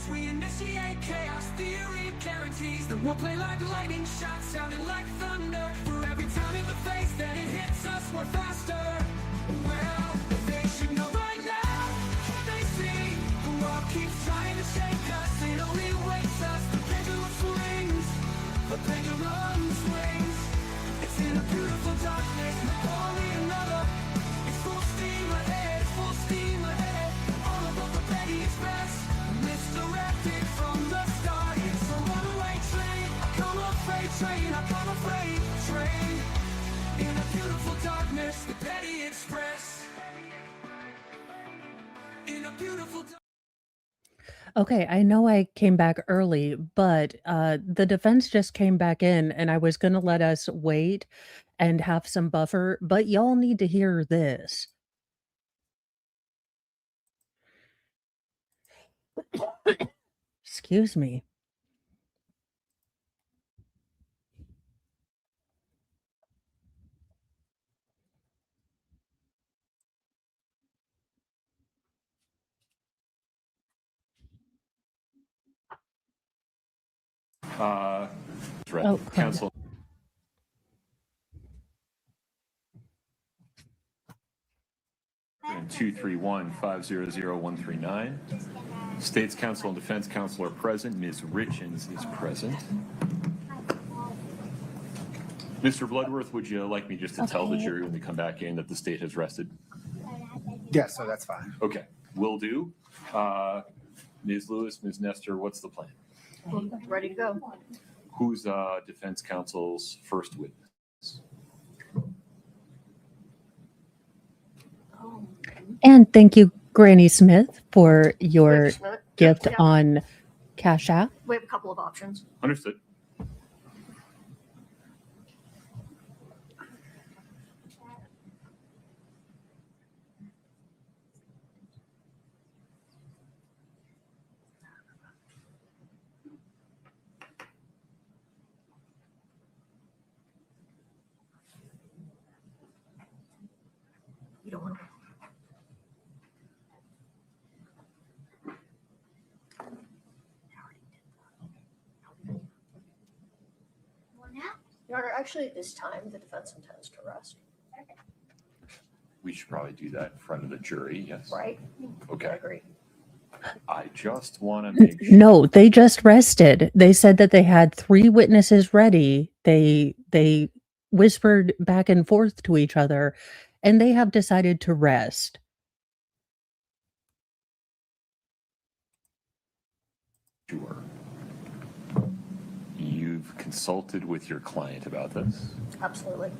as we initiate chaos. Theory guarantees that we'll play like lightning shots, sounding like thunder. For every time in the face that it hits us, we're faster. Well, they should know by now. They see the world keeps trying to shake us. It only waits us. The pendulum swings. The pendulum swings. It's in a beautiful darkness. Only another. It's full steam ahead. Full steam ahead. All above the Petty Express. Misdirected from the start. It's a runaway train. I come a freight train. I come a freight train. In a beautiful darkness, the Petty Express. In a beautiful Okay, I know I came back early, but the defense just came back in, and I was going to let us wait and have some buffer, but y'all need to hear this. Excuse me. Oh, crap. Counsel. And 231-500-139. State's counsel and defense counsel are present. Ms. Richins is present. Mr. Bloodworth, would you like me just to tell the jury when we come back in that the state has rested? Yeah, so that's fine. Okay, will do. Ms. Lewis, Ms. Nestor, what's the plan? Ready to go. Who's defense counsel's first witness? And thank you, Granny Smith, for your gift on Cash App. We have a couple of options. Understood. You don't want to. Your Honor, actually, at this time, the defense intends to rest. We should probably do that in front of the jury, yes. Right? Okay. I agree. I just want to make sure. No, they just rested. They said that they had 3 witnesses ready. They whispered back and forth to each other, and they have decided to rest. Sure. You've consulted with your client about this. Absolutely.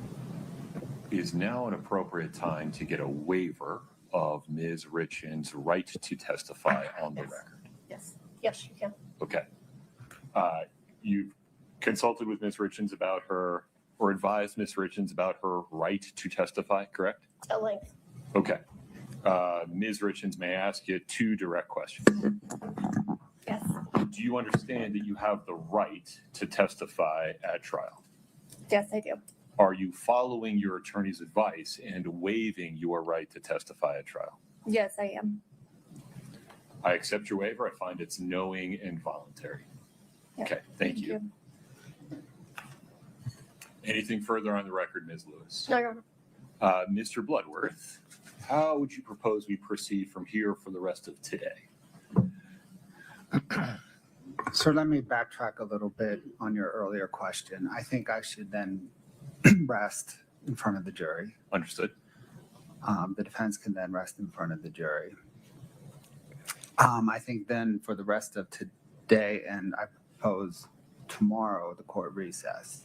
Is now an appropriate time to get a waiver of Ms. Richins' right to testify on the record? Yes. Yes, you can. Okay. You've consulted with Ms. Richins about her, or advised Ms. Richins about her right to testify, correct? At length. Okay. Ms. Richins, may I ask you 2 direct questions? Yes. Do you understand that you have the right to testify at trial? Yes, I do. Are you following your attorney's advice and waiving your right to testify at trial? Yes, I am. I accept your waiver. I find it's knowing and voluntary. Yeah. Okay, thank you. Anything further on the record, Ms. Lewis? No, Your Honor. Mr. Bloodworth, how would you propose we proceed from here for the rest of today? So let me backtrack a little bit on your earlier question. I think I should then rest in front of the jury. Understood. The defense can then rest in front of the jury. I think then for the rest of today, and I propose tomorrow, the court recess,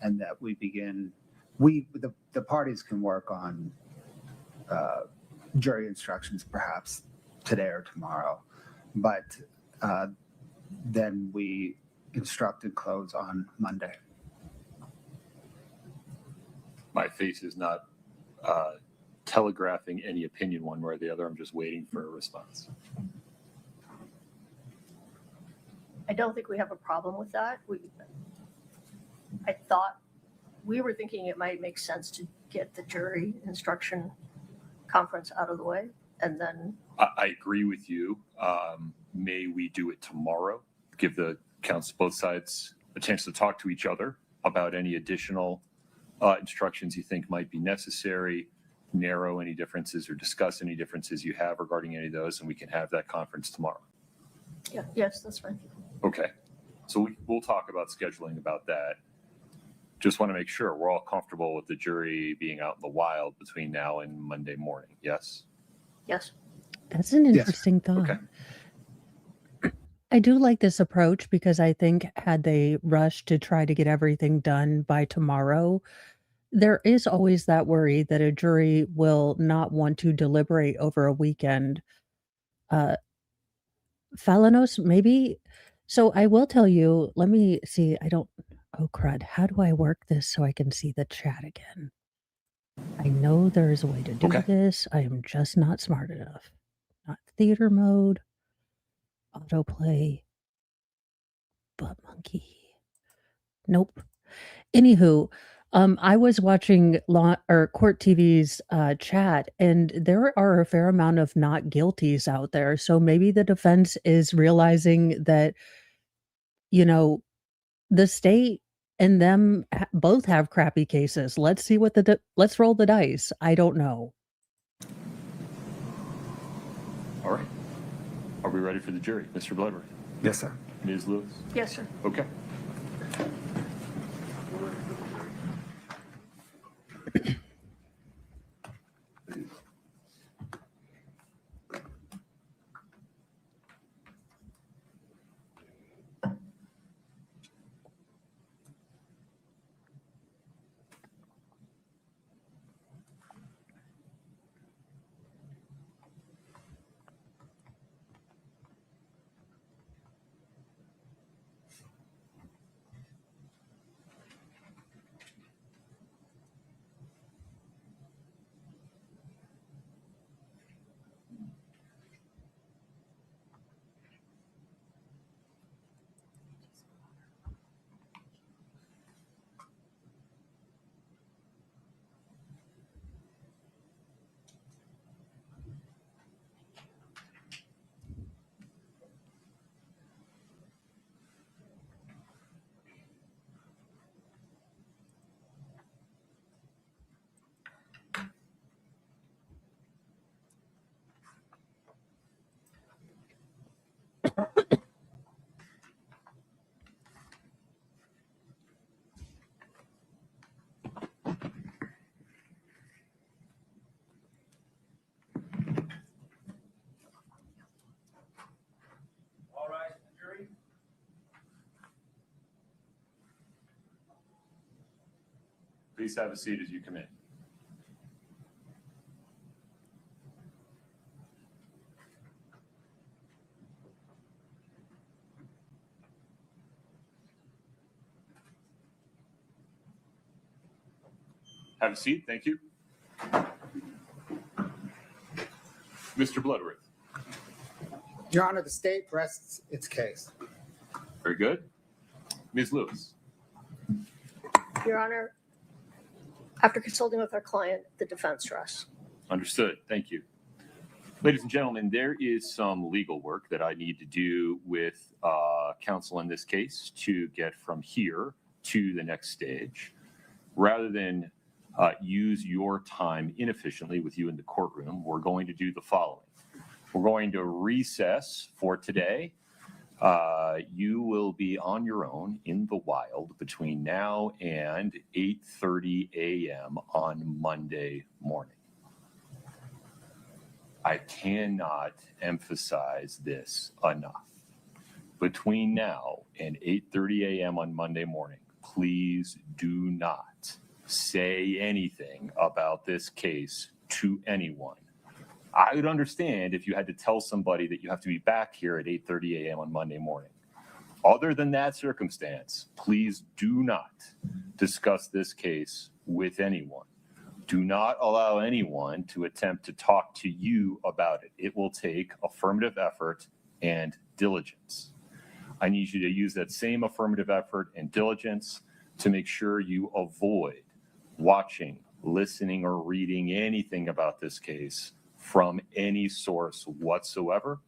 and that we begin, the parties can work on jury instructions perhaps today or tomorrow, but then we instruct and close on Monday. My face is not telegraphing any opinion one way or the other. I'm just waiting for a response. I don't think we have a problem with that. I thought we were thinking it might make sense to get the jury instruction conference out of the way and then. I agree with you. may we do it tomorrow? Give the counsel, both sides, a chance to talk to each other about any additional instructions you think might be necessary, narrow any differences or discuss any differences you have regarding any of those, and we can have that conference tomorrow. Yeah, yes, that's fine. Okay. So we'll talk about scheduling about that. Just want to make sure we're all comfortable with the jury being out in the wild between now and Monday morning. Yes? Yes. That's an Yes. interesting thought. Okay. I do like this approach because I think had they rushed to try to get everything done by tomorrow, there is always that worry that a jury will not want to deliberate over a weekend. Uh, Falanos, maybe. So I will tell you, let me see. Oh crud. How do I work this so I can see the chat again? I know there is a way to do Okay. this. I am just not smart enough. Not theater mode, autoplay, butt monkey. Nope. Anywho, I was watching law or Court TV's chat, and there are a fair amount of not guilties out there. So maybe the defense is realizing that, you know, the state and them both have crappy cases. Let's see what let's roll the dice. I don't know. All right. Are we ready for the jury? Mr. Bloodworth? Yes, sir. Ms. Lewis? Yes, sir. Okay. All right, jury. Please have a seat as you come in. Have a seat. Thank you. Mr. Bloodworth. Your Honor, the state rests its case. Very good. Ms. Lewis. Your Honor, after consulting with our client, the defense rests. Understood. Thank you. Ladies and gentlemen, there is some legal work that I need to do with counsel in this case to get from here to the next stage. Rather than use your time inefficiently with you in the courtroom, we're going to do the following. We're going to recess for today. You will be on your own in the wild between now and 8:30 a.m. on Monday morning. I cannot emphasize this enough. Between now and 8:30 a.m. on Monday morning, please do not say anything about this case to anyone. I would understand if you had to tell somebody that you have to be back here at 8:30 a.m. on Monday morning. Other than that circumstance, please do not discuss this case with anyone. Do not allow anyone to attempt to talk to you about it. It will take affirmative effort and diligence. I need you to use that same affirmative effort and diligence to make sure you avoid watching, listening, or reading anything about this case from any source whatsoever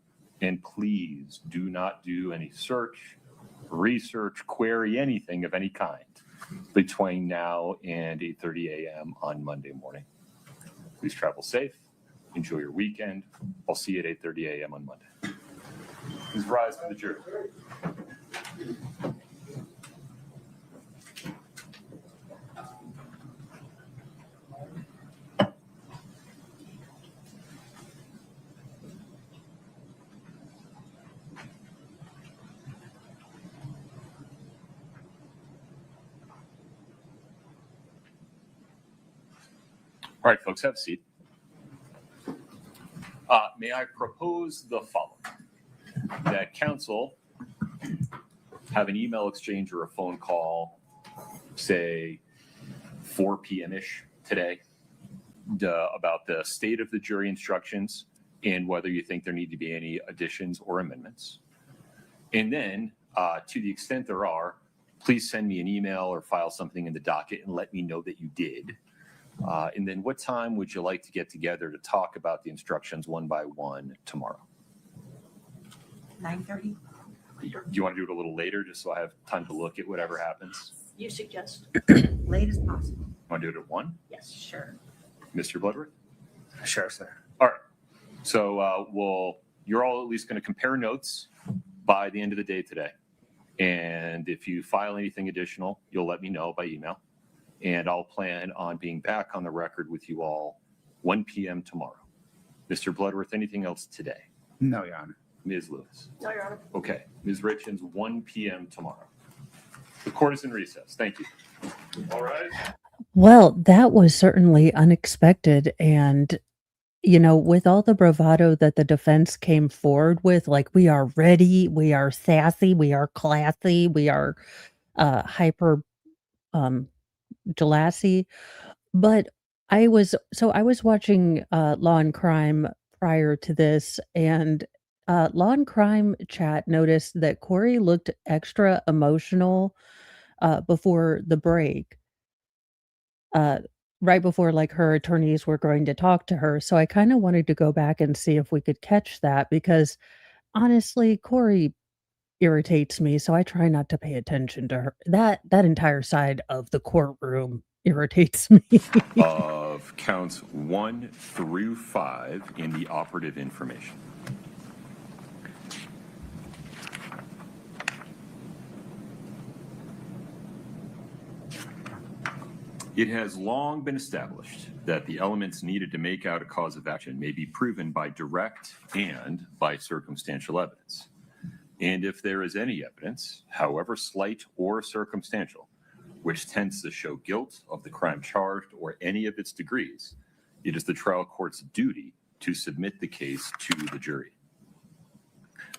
And please do not do any search, research, query, anything of any kind between now and 8:30 a.m. on Monday morning. Please travel safe. Enjoy your weekend. I'll see you at 8:30 a.m. on Monday. Please rise for the jury. All right, folks, have a seat. May I propose the following? That counsel have an email exchange or a phone call, say 4 p.m.-ish today, about the state of the jury instructions and whether you think there need to be any additions or amendments. And then, to the extent there are, please send me an email or file something in the docket and let me know that you did. And then what time would you like to get together to talk about the instructions one by one tomorrow? 9:30? Do you want to do it a little later just so I have time to look at whatever happens? You suggest? Late as possible. Want to do it at 1? Yes. Sure. Mr. Bloodworth? Sure, sir. All right. So you're all at least going to compare notes by the end of the day today. And if you file anything additional, you'll let me know by email. And I'll plan on being back on the record with you all 1 p.m. tomorrow. Mr. Bloodworth, anything else today? No, Your Honor. Ms. Lewis? No, Your Honor. Okay. Ms. Richins, 1 p.m. tomorrow. The court is in recess. Thank you. All right. Well, that was certainly unexpected. And, with all the bravado that the defense came forward with, like, we are ready, we are sassy, we are classy, we are hyper Delassie. But I was watching Law and Crime prior to this, and Law and Crime chat noticed that Kouri looked extra emotional before the break, right before like her attorneys were going to talk to her. So I kind of wanted to go back and see if we could catch that, because honestly, Kouri irritates me, so I try not to pay attention to her. That entire side of the courtroom irritates me. Of counts 1 through 5 in the operative information. It has long been established that the elements needed to make out a cause of action may be proven by direct and by circumstantial evidence. And if there is any evidence, however slight or circumstantial, which tends to show guilt of the crime charged or any of its degrees, it is the trial court's duty to submit the case to the jury.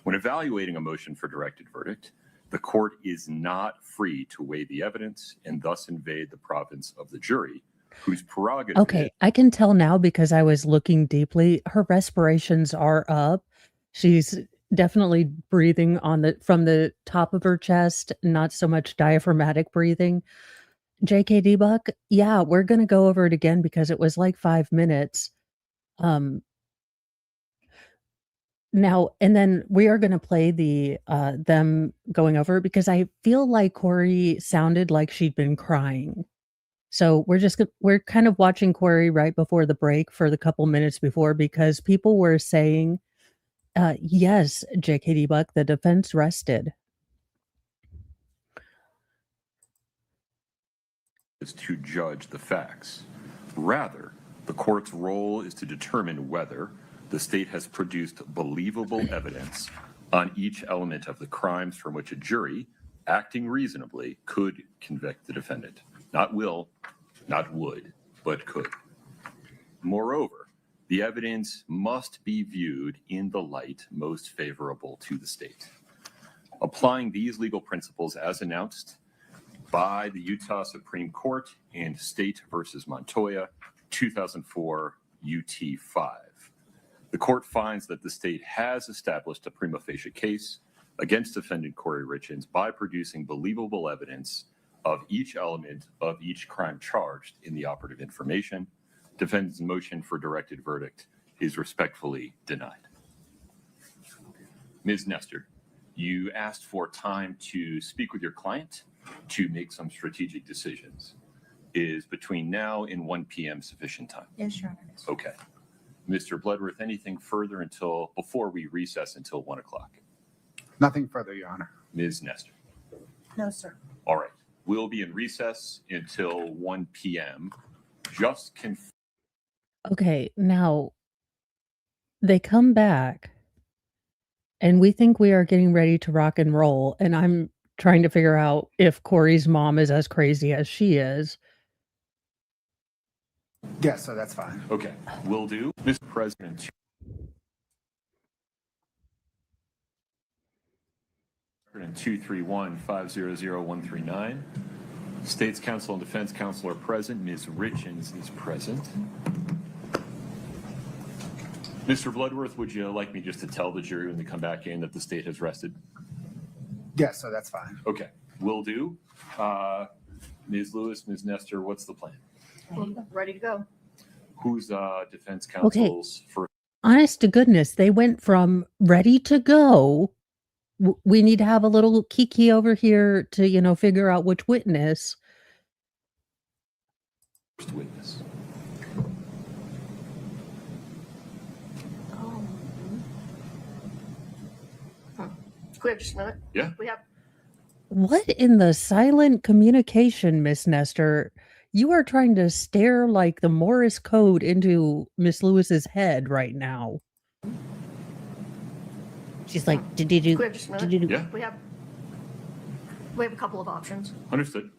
When evaluating a motion for directed verdict, the court is not free to weigh the evidence and thus invade the province of the jury, whose prerogative Okay, I can tell now because I was looking deeply. Her respirations are up. She's definitely breathing from the top of her chest, not so much diaphragmatic breathing. JKD Buck, yeah, we're gonna go over it again because it was like 5 minutes. Now, and then we are gonna play the them going over it because I feel like Kouri sounded like she'd been crying. So we're kind of watching Kouri right before the break for the couple minutes before, because people were saying, yes, JKD Buck, the defense rested. is to judge the facts. Rather, the court's role is to determine whether the state has produced believable evidence on each element of the crimes from which a jury, acting reasonably, could convict the defendant. Not will, not would, but could. Moreover, the evidence must be viewed in the light most favorable to the state. Applying these legal principles as announced by the Utah Supreme Court in State versus Montoya, 2004 UT 5. The court finds that the state has established a prima facie case against defendant Kouri Richins by producing believable evidence of each element of each crime charged in the operative information. Defendant's motion for directed verdict is respectfully denied. Ms. Nestor, you asked for time to speak with your client to make some strategic decisions. Is between now and 1 p.m. sufficient time? Yes, Your Honor. Okay. Mr. Bloodworth, anything further before we recess until 1 o'clock? Nothing further, Your Honor. Ms. Nestor? No, sir. All right. We'll be in recess until 1 p.m. Just Okay, now they come back and we think we are getting ready to rock and roll. And I'm trying to figure out if Kouri's mom is as crazy as she is. Yes, so that's fine. Okay, will do. Mr. President, and 231-500-139. State's Counsel and Defense Counsel are present. Ms. Richins is present. Mr. Bloodworth, would you like me just to tell the jury when they come back in that the state has rested? Yes, so that's fine. Okay, will do. Ms. Lewis, Ms. Nestor, what's the plan? We're ready to go. Who's defense counsel's first? Honest to goodness, they went from ready to go. We need to have a little kiki over here to, figure out which witness. Witness? We have just a minute. Yeah. We have. What in the silent communication, Miss Nestor? You are trying to stare like the Morse code into Miss Lewis's head right now. She's like, We have just a minute. Yeah. We have a couple of options. Understood.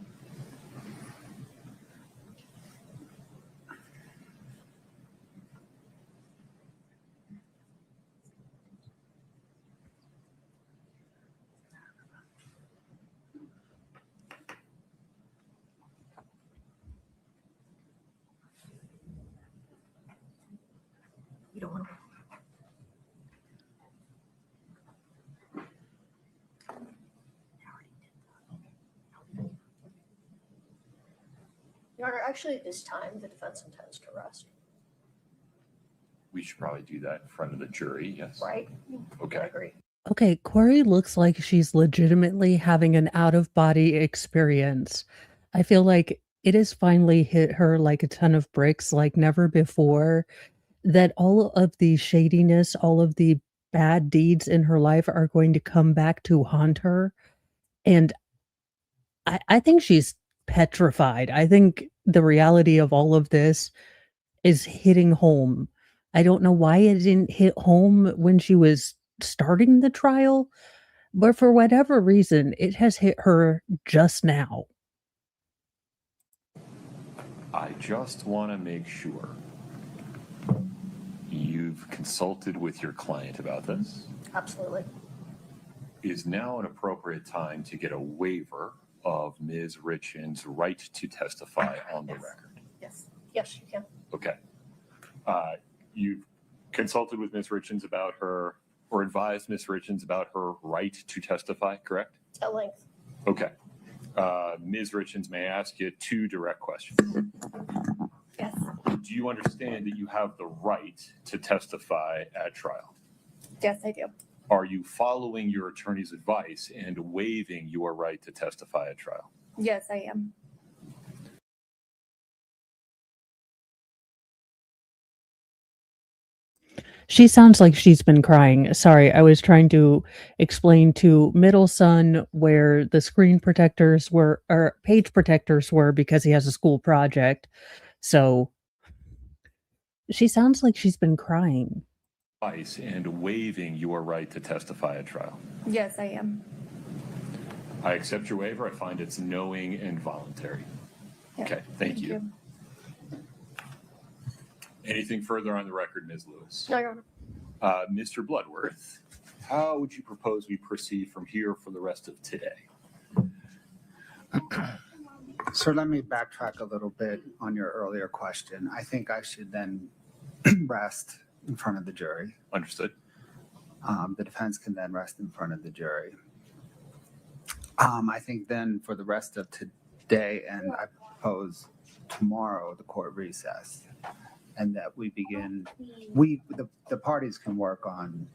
You don't want to. Your Honor, actually, at this time, the defense intends to rest, We should probably do that in front of the jury, yes. right? I Okay. agree. Okay, Kouri looks like she's legitimately having an out-of-body experience. I feel like it has finally hit her like a ton of bricks like never before, that all of the shadiness, all of the bad deeds in her life are going to come back to haunt her. And I think she's petrified. I think the reality of all of this is hitting home. I don't know why it didn't hit home when she was starting the trial, but for whatever reason, it has hit her just now. I just want to make sure you've consulted with your client about this. Absolutely. Is now an appropriate time to get a waiver of Ms. Richins' right to testify on the Yes. record? Yes. Yes, you can. Okay. You've consulted with Ms. Richins about her, or advised Ms. Richins about her right to testify, correct? At length. Okay. Ms. Richins, may I ask you two direct questions? Yes. Do you understand that you have the right to testify at trial? Yes, I do. Are you following your attorney's advice and waiving your right to testify at trial? Yes, I am. She sounds like she's been crying. Sorry, I was trying to explain to middle son where the screen protectors were, or page protectors were, because he has a school project. So she sounds like she's been crying. Advice and waiving your right to testify at trial. Yes, I am. I accept your waiver. I find it's knowing and voluntary. Yeah. Okay, thank you. Anything further on the record, Ms. Lewis? No, Your Honor. Mr. Bloodworth, how would you propose we proceed from here for the rest of today? Sir, let me backtrack a little bit on your earlier question. I think I should then rest in front of the jury. Understood. The defense can then rest in front of the jury. I think then for the rest of today, and I propose tomorrow, the court recess, and that we begin, the parties can work on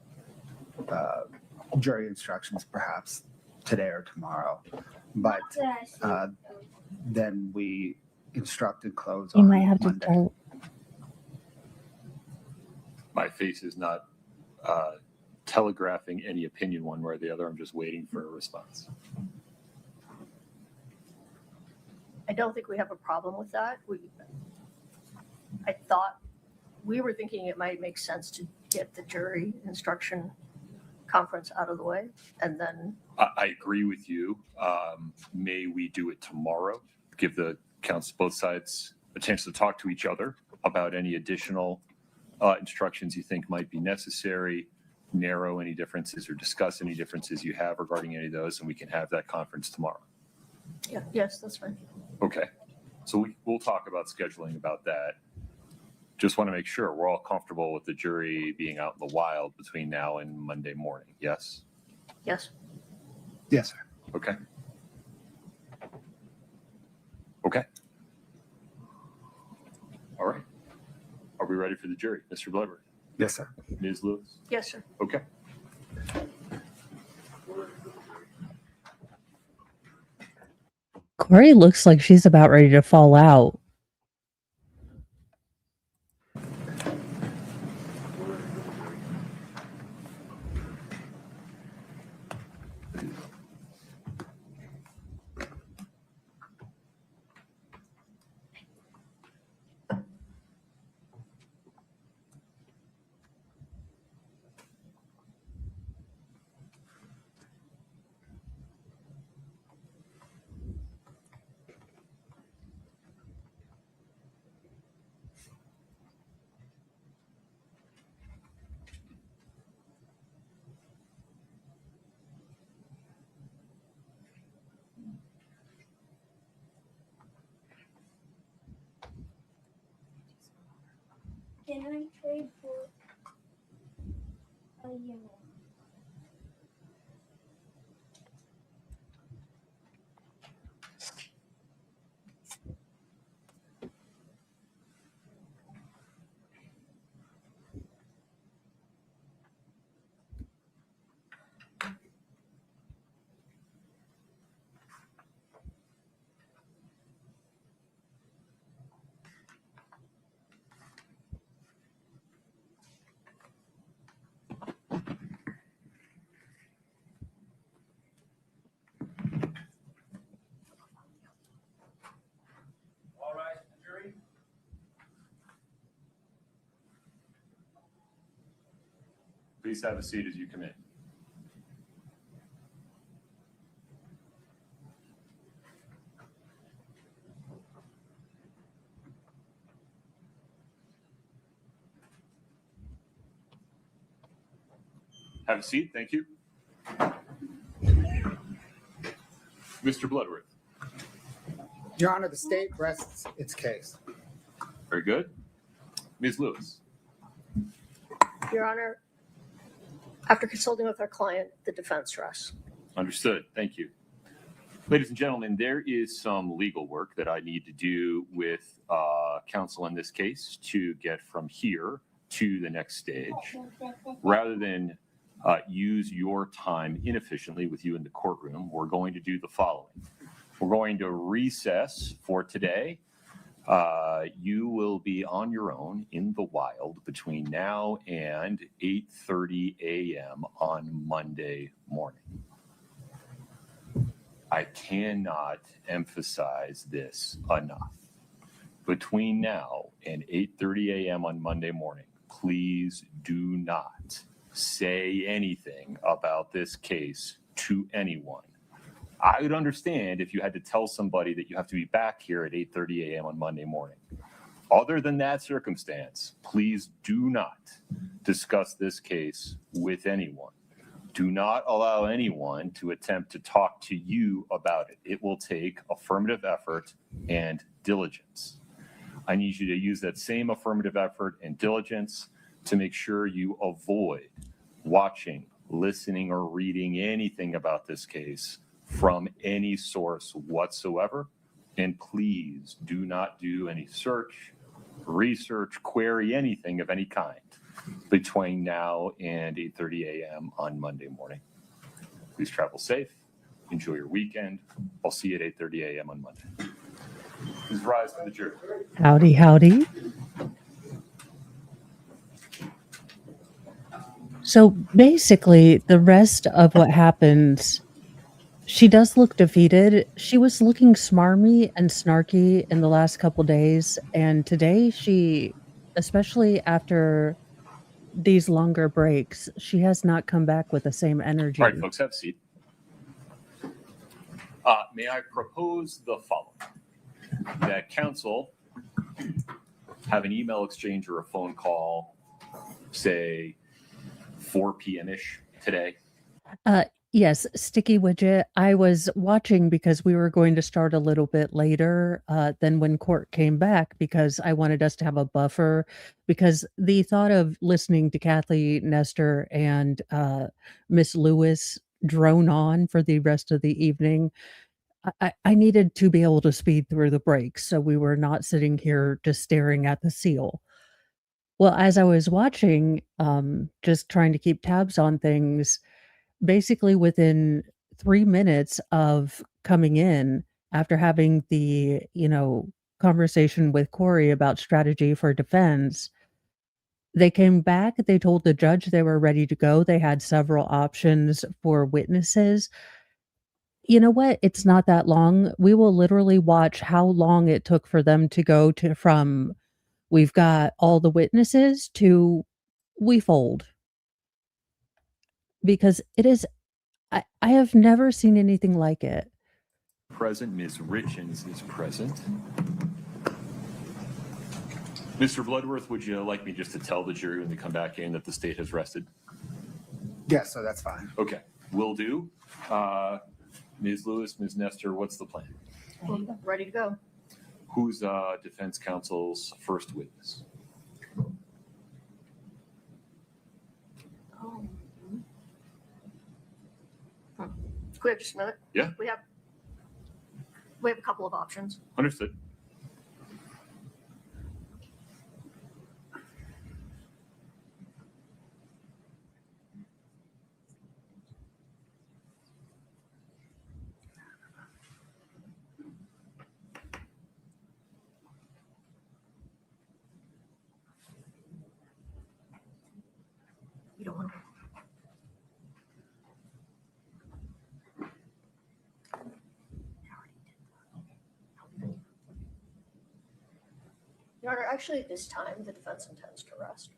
jury instructions perhaps today or tomorrow. But then we instruct and close You on might have to Monday. tell. My face is not telegraphing any opinion one way or the other. I'm just waiting for a response. I don't think we have a problem with that. I thought, we were thinking it might make sense to get the jury instruction conference out of the way, and then, I agree with you. May we do it tomorrow? Give the counsel, both sides, a chance to talk to each other about any additional instructions you think might be necessary, narrow any differences or discuss any differences you have regarding any of those, and we can have that conference tomorrow. yeah, yes, that's fine. Okay. So we'll talk about scheduling about that. Just want to make sure we're all comfortable with the jury being out in the wild between now and Monday morning. Yes? Yes, Yes, sir. Okay. Okay. All right. Are we ready for the jury? Mr. Bloodworth? Yes, sir. Ms. Lewis? yes, sir. Okay. Kouri looks like she's about ready to fall out. Can I trade for a unit? All rise, the jury. Please have a seat as you come in. Have a seat. Thank you. Mr. Bloodworth. Your Honor, the state rests its case. Very good. Ms. Lewis. Your Honor, after consulting with our client, the defense rests. Understood. Thank you. Ladies and gentlemen, there is some legal work that I need to do with counsel in this case to get from here to the next stage. Rather than use your time inefficiently with you in the courtroom, we're going to do the following. We're going to recess for today. You will be on your own in the wild between now and 8:30 a.m. on Monday morning. I cannot emphasize this enough. Between now and 8:30 a.m. on Monday morning, please do not say anything about this case to anyone. I would understand if you had to tell somebody that you have to be back here at 8:30 a.m. on Monday morning. Other than that circumstance, please do not discuss this case with anyone. Do not allow anyone to attempt to talk to you about it. It will take affirmative effort and diligence. I need you to use that same affirmative effort and diligence to make sure you avoid watching, listening, or reading anything about this case from any source whatsoever. And please do not do any search, research, query, anything of any kind between now and 8:30 a.m. on Monday morning. Please travel safe. Enjoy your weekend. I'll see you at 8:30 a.m. on Monday. Please rise for the jury. Howdy, howdy. So basically, the rest of what happens, she does look defeated. She was looking smarmy and snarky in the last couple days, and today she, especially after these longer breaks, she has not come back with the same energy. All right, folks, have a seat. May I propose the following? That counsel have an email exchange or a phone call, say 4 p.m.-ish today. Yes, Sticky Widget. I was watching because we were going to start a little bit later than when court came back because I wanted us to have a buffer because the thought of listening to Kathy Nestor and Miss Lewis drone on for the rest of the evening, I needed to be able to speed through the breaks so we were not sitting here just staring at the seal. Well, as I was watching, just trying to keep tabs on things, basically within 3 minutes of coming in after having the, conversation with Kouri about strategy for defense, they came back, they told the judge they were ready to go. They had several options for witnesses. You know what? It's not that long. We will literally watch how long it took for them to go to from we've got all the witnesses to we fold. Because it is I have never seen anything like it. Present, Ms. Richins is present. Mr. Bloodworth, would you like me just to tell the jury when they come back in that the state has rested? Yes, so that's fine. Okay, will do. Ms. Lewis, Ms. Nestor, what's the plan? We're ready to go. Who's defense counsel's first witness? Oh. Can we have just a minute? Yeah. We have a couple of options. Understood. You don't want to. Your Honor, actually, at this time, the defense intends to rest,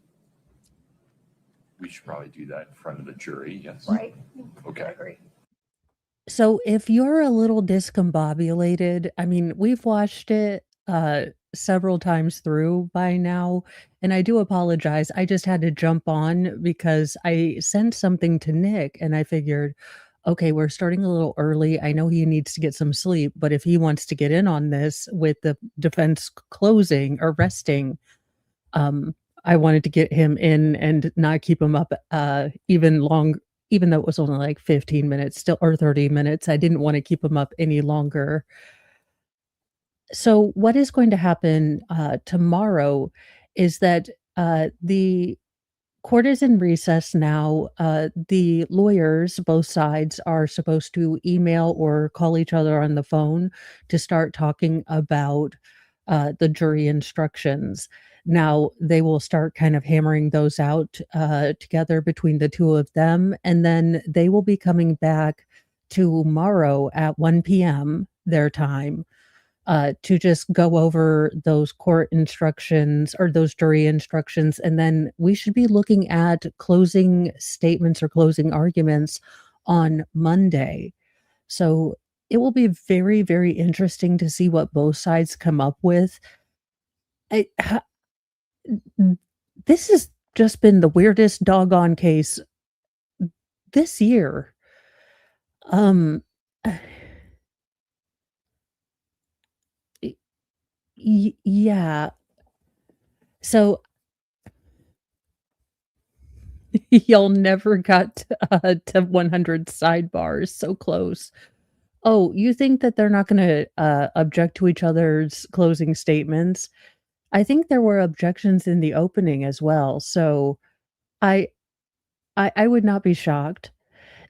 We should probably do that in front of the jury, yes. right? I Okay. agree. So if you're a little discombobulated, I mean, we've watched it several times through by now, and I do apologize. I just had to jump on because I sent something to Nick and I figured, okay, we're starting a little early. I know he needs to get some sleep, but if he wants to get in on this with the defense closing or resting, I wanted to get him in and not keep him up even long, even though it was only like 15 minutes still or 30 minutes. I didn't want to keep him up any longer. So what is going to happen tomorrow is that the court is in recess now. The lawyers, both sides, are supposed to email or call each other on the phone to start talking about the jury instructions. Now they will start kind of hammering those out together between the two of them, and then they will be coming back tomorrow at 1 p.m. their time to just go over those court instructions or those jury instructions. And then we should be looking at closing statements or closing arguments on Monday. So it will be very, very interesting to see what both sides come up with. This has just been the weirdest doggone case this year. Yeah. So y'all never got to 100 sidebars. So close. Oh, you think that they're not going to object to each other's closing statements? I think there were objections in the opening as well. So I would not be shocked.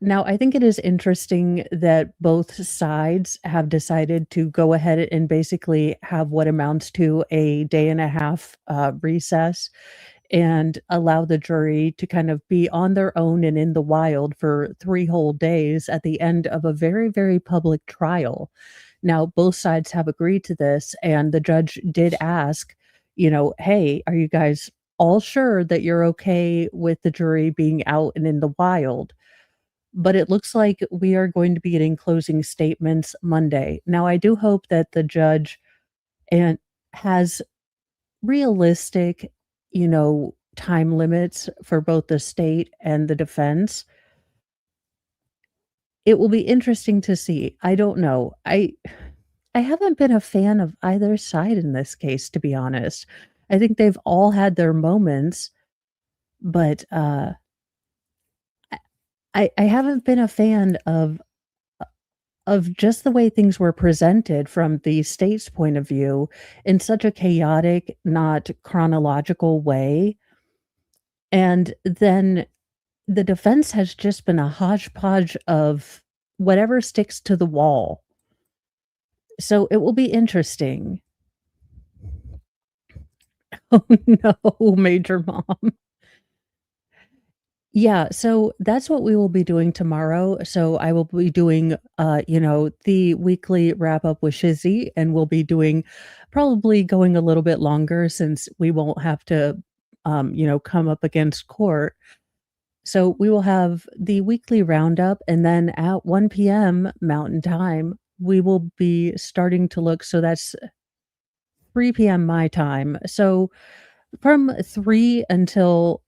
Now, I think it is interesting that both sides have decided to go ahead and basically have what amounts to a day and a half recess and allow the jury to kind of be on their own and in the wild for 3 whole days at the end of a very, very public trial. Now, both sides have agreed to this, and the judge did ask, "Hey, are you guys all sure that you're okay with the jury being out and in the wild?" But it looks like we are going to be getting closing statements Monday. Now, I do hope that the judge and has realistic, time limits for both the state and the defense. It will be interesting to see. I don't know. I haven't been a fan of either side in this case, to be honest. I think they've all had their moments, but I haven't been a fan of just the way things were presented from the state's point of view in such a chaotic, not chronological way. And then the defense has just been a hodgepodge of whatever sticks to the wall. So it will be interesting. Oh, no, Major Mom. Yeah, so that's what we will be doing tomorrow. So I will be doing, the weekly wrap up with Shizzy, and we'll be doing probably going a little bit longer since we won't have to, come up against court. So we will have the weekly roundup, and then at 1 p.m. Mountain Time, we will be starting to look. So that's 3 p.m. my time. So from 3 until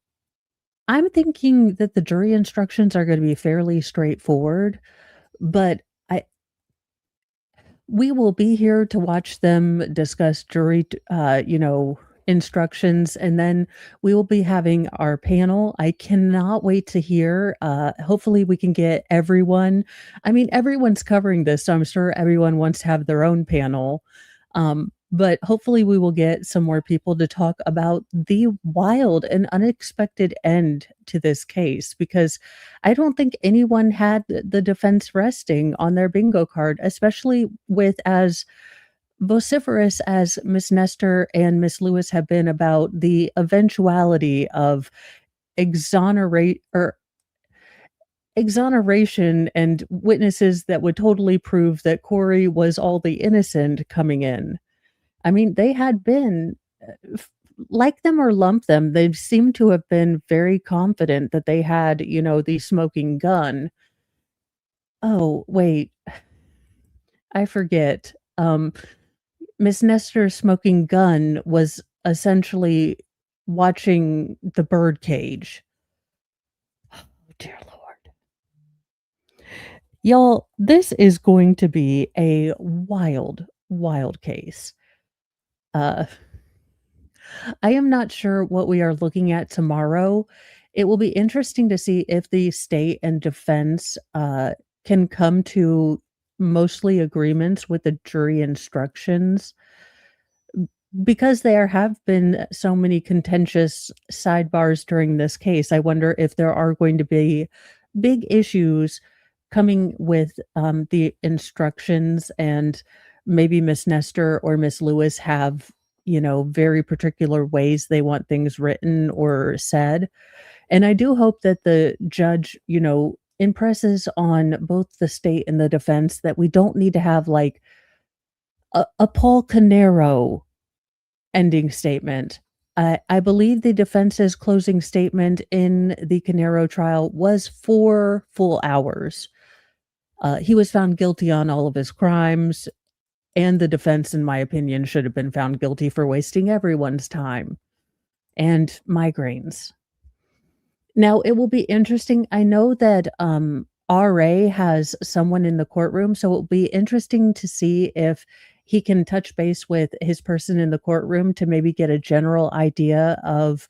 I'm thinking that the jury instructions are gonna be fairly straightforward, but I we will be here to watch them discuss instructions, and then we will be having our panel. I cannot wait to hear, hopefully we can get everyone. I mean, everyone's covering this, so I'm sure everyone wants to have their own panel. But hopefully we will get some more people to talk about the wild and unexpected end to this case, because I don't think anyone had the defense resting on their bingo card, especially with as vociferous as Miss Nestor and Miss Lewis have been about the eventuality of exonerate or exoneration and witnesses that would totally prove that Kouri was all the innocent coming in. I mean, they had been, like them or lump them, they seem to have been very confident that they had, the smoking gun. Oh, wait, I forget. Miss Nestor's smoking gun was essentially watching the birdcage. Oh, dear Lord. Y'all, this is going to be a wild, wild case. Uh, I am not sure what we are looking at tomorrow. It will be interesting to see if the state and defense can come to mostly agreements with the jury instructions, because there have been so many contentious sidebars during this case. I wonder if there are going to be big issues coming with the instructions, and maybe Miss Nestor or Miss Lewis have, very particular ways they want things written or said. And I do hope that the judge, impresses on both the state and the defense that we don't need to have like a Paul Canero ending statement. I believe the defense's closing statement in the Canero trial was 4 full hours. He was found guilty on all of his crimes, and the defense, in my opinion, should have been found guilty for wasting everyone's time and migraines. Now, it will be interesting. I know that RA has someone in the courtroom, so it will be interesting to see if he can touch base with his person in the courtroom to maybe get a general idea of,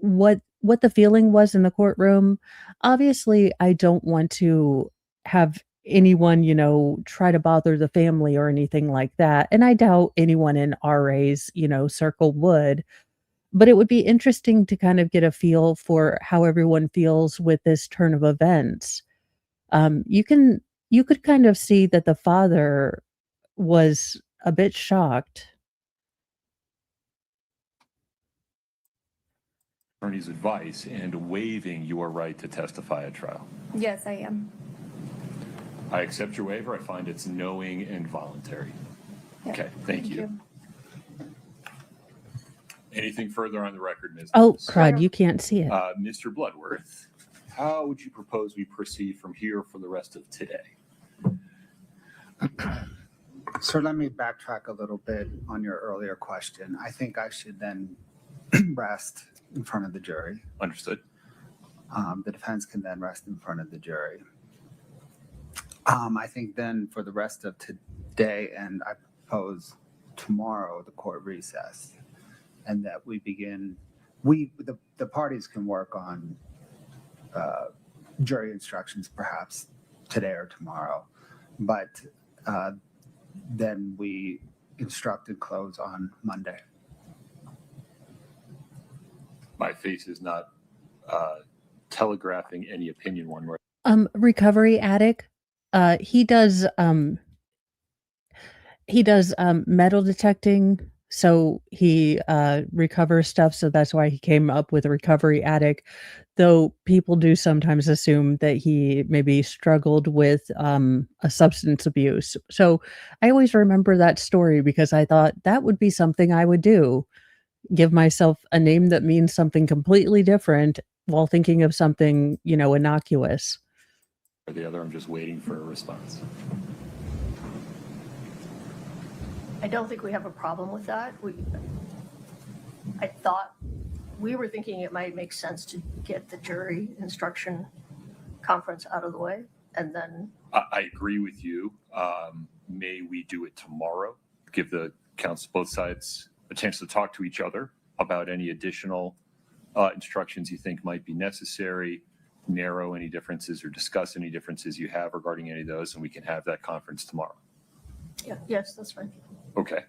what the feeling was in the courtroom. Obviously, I don't want to have anyone, try to bother the family or anything like that, and I doubt anyone in RA's, circle would. But it would be interesting to kind of get a feel for how everyone feels with this turn of events. You can you could kind of see that the father was a bit shocked. Attorney's advice and waiving your right to testify at trial. Yes, I am. I accept your waiver. I find it's knowing and voluntary. Yeah. Okay, thank you. Anything further on the record, Ms. Oh, Lewis? crud, you can't see it. Mr. Bloodworth, how would you propose we proceed from here for the rest of today? So let me backtrack a little bit on your earlier question. I think I should then rest in front of the jury. Understood. The defense can then rest in front of the jury. I think then for the rest of today, and I propose tomorrow, the court recess, and that we begin, the parties can work on jury instructions perhaps today or tomorrow, but then we instruct and close on Monday. My face is not telegraphing any opinion one way. Recovery addict. He does metal detecting, so he recovers stuff, so that's why he came up with a recovery addict, though people do sometimes assume that he maybe struggled with a substance abuse. So I always remember that story because I thought that would be something I would do, give myself a name that means something completely different while thinking of something, innocuous. Or the other, I'm just waiting for a response. I don't think we have a problem with that. I thought we were thinking it might make sense to get the jury instruction conference out of the way and then. I agree with you. May we do it tomorrow? Give the counsel, both sides, a chance to talk to each other about any additional instructions you think might be necessary, narrow any differences or discuss any differences you have regarding any of those, and we can have that conference tomorrow. Yeah, yes, that's fine. Okay.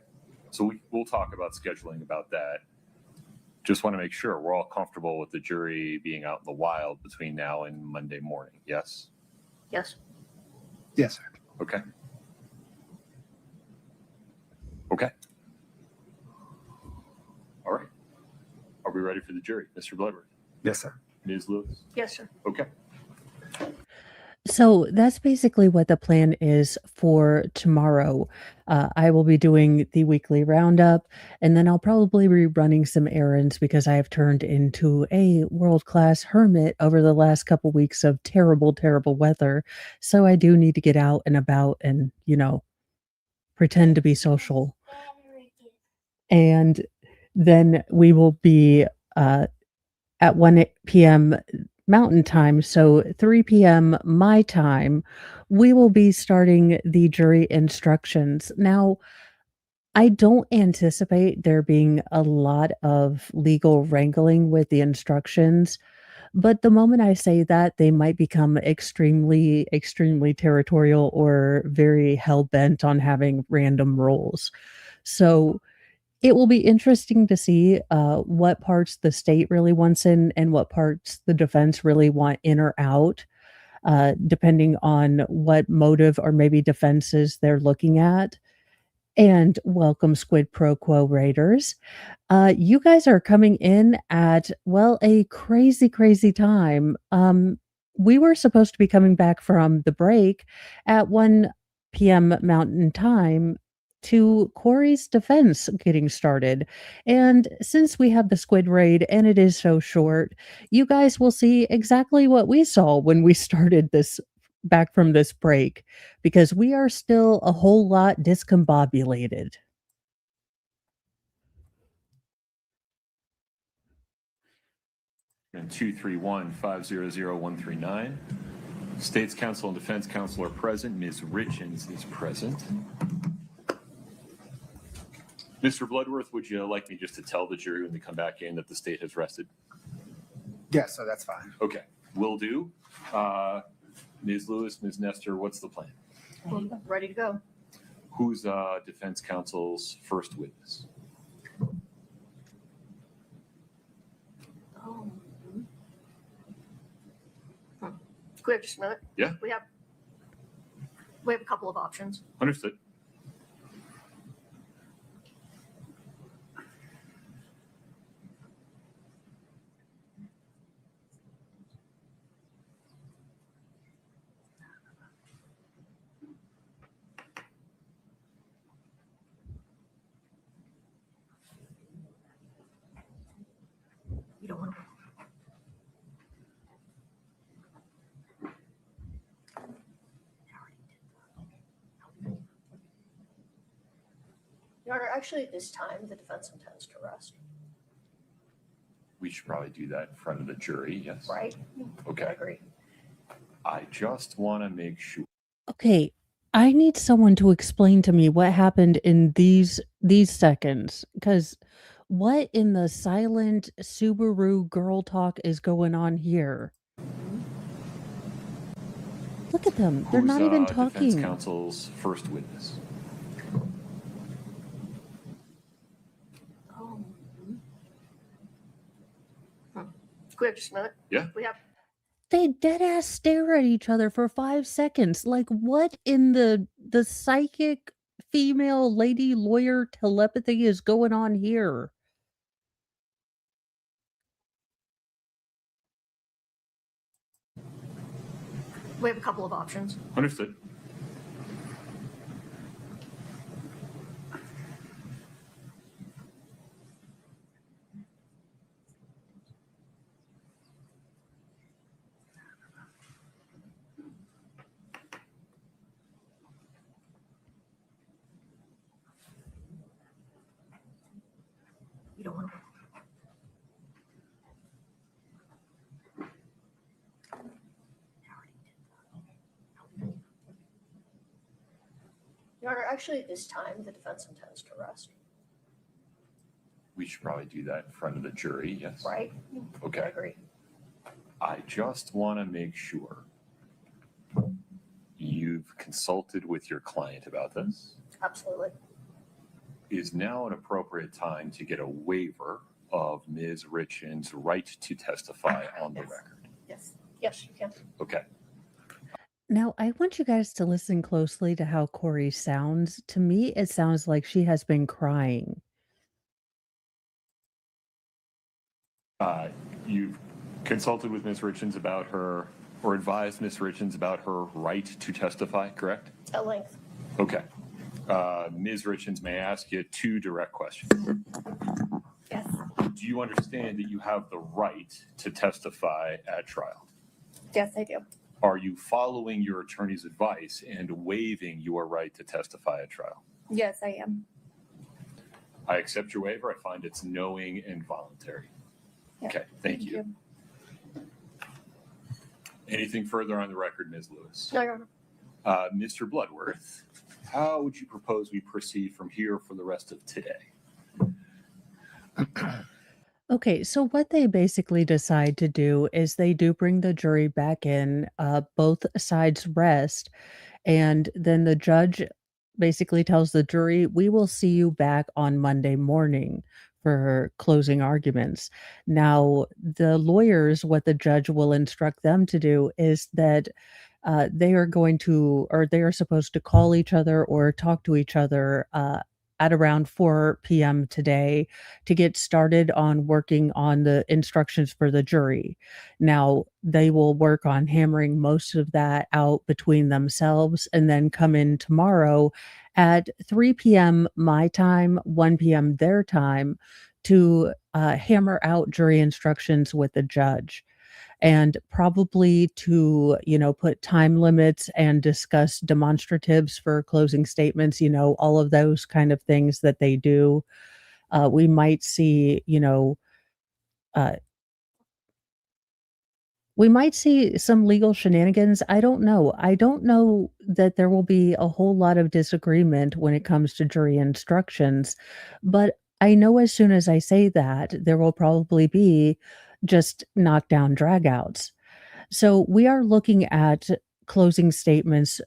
So we'll talk about scheduling about that. Just want to make sure we're all comfortable with the jury being out in the wild between now and Monday morning. Yes? Yes. Yes, sir. Okay. Okay. All right. Are we ready for the jury? Mr. Bloodworth? Yes, sir. Ms. Lewis? Yes, sir. Okay. So that's basically what the plan is for tomorrow. I will be doing the weekly roundup, and then I'll probably be running some errands because I have turned into a world-class hermit over the last couple weeks of terrible, terrible weather. So I do need to get out and about and, pretend to be social. And then we will be at 1 p.m. Mountain Time, so 3 p.m. my time, we will be starting the jury instructions. Now, I don't anticipate there being a lot of legal wrangling with the instructions, but the moment I say that, they might become extremely, extremely territorial or very hell-bent on having random rules. So it will be interesting to see what parts the state really wants in and what parts the defense really want in or out, depending on what motive or maybe defenses they're looking at. And welcome, Squid Pro Quo Raiders. You guys are coming in at, well, a crazy, crazy time. We were supposed to be coming back from the break at 1 p.m. Mountain Time to Kouri's defense getting started. And since we have the Squid Raid and it is so short, you guys will see exactly what we saw when we started this back from this break, because we are still a whole lot discombobulated. And 231-500-139. State's counsel and defense counsel are present. Ms. Richins is present. Mr. Bloodworth, would you like me just to tell the jury when they come back in that the state has rested? Yes, so that's fine. Okay, will do. Ms. Lewis, Ms. Nestor, what's the plan? We're ready to go. Who's defense counsel's first witness? we have just a minute? Yeah. We have a couple of options. Understood. You don't want to. Your Honor, actually, at this time, the defense intends to rest, We should probably do that in front of the jury, yes? right? I Okay. agree. I just want to make sure. Okay, I need someone to explain to me what happened in these seconds, because what in the silent Subaru girl talk is going on here? Look at them. They're Who's not even defense talking. counsel's first witness? Oh. We have just a minute? Yeah. We have They dead ass stare at each other for 5 seconds. Like, what in the psychic female lady lawyer telepathy is going on here? a couple of options. Understood. You don't want to. Your Honor, actually, at this time, the defense intends to rest, We should probably do that in front of the jury, yes? right? I Okay. agree. I just want to make sure you've consulted with your client about this. Absolutely. Is now an appropriate time to get a waiver of Ms. Richins' right to testify on the Yes. record? Yes. Yes, you can. Okay. Now, I want you guys to listen closely to how Kouri sounds. To me, it sounds like she has been crying. You've consulted with Ms. Richins about her, or advised Ms. Richins about her right to testify, correct? At length. Okay. Ms. Richins, may I ask you 2 direct questions? Yes. Do you understand that you have the right to testify at trial? Yes, I do. Are you following your attorney's advice and waiving your right to testify at trial? Yes, I am. I accept your waiver. I find it's knowing and voluntary. Yeah. Okay, thank you. Anything further on the record, Ms. Lewis? No, Your Honor. Mr. Bloodworth, how would you propose we proceed from here for the rest of today? Okay, so what they basically decide to do is they do bring the jury back in, both sides rest, and then the judge basically tells the jury, "We will see you back on Monday morning for closing arguments." Now, the lawyers, what the judge will instruct them to do is that they are going to, or they are supposed to call each other or talk to each other at around 4 p.m. today to get started on working on the instructions for the jury. Now, they will work on hammering most of that out between themselves and then come in tomorrow at 3 p.m. my time, 1 p.m. their time to hammer out jury instructions with the judge, and probably to, put time limits and discuss demonstratives for closing statements, all of those kind of things that they do. We might see, uh, we might see some legal shenanigans. I don't know. I don't know that there will be a whole lot of disagreement when it comes to jury instructions, but I know as soon as I say that, there will probably be just knockdown dragouts. So we are looking at closing statements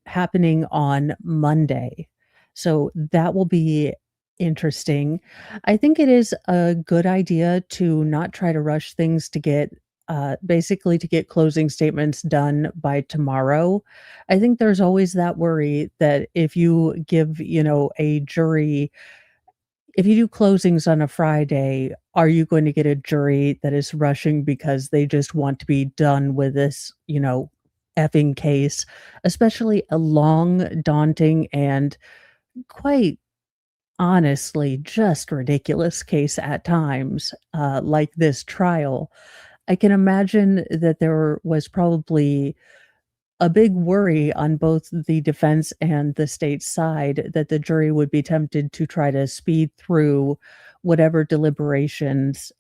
happening on Monday. So that will be interesting. I think it is a good idea to not try to rush things to get basically to get closing statements done by tomorrow. I think there's always that worry that if you give, a jury if you do closings on a Friday, are you going to get a jury that is rushing because they just want to be done with this, effing case, especially a long, daunting, and quite honestly just ridiculous case at times, like this trial. I can imagine that there was probably a big worry on both the defense and the state side that the jury would be tempted to try to speed through whatever deliberations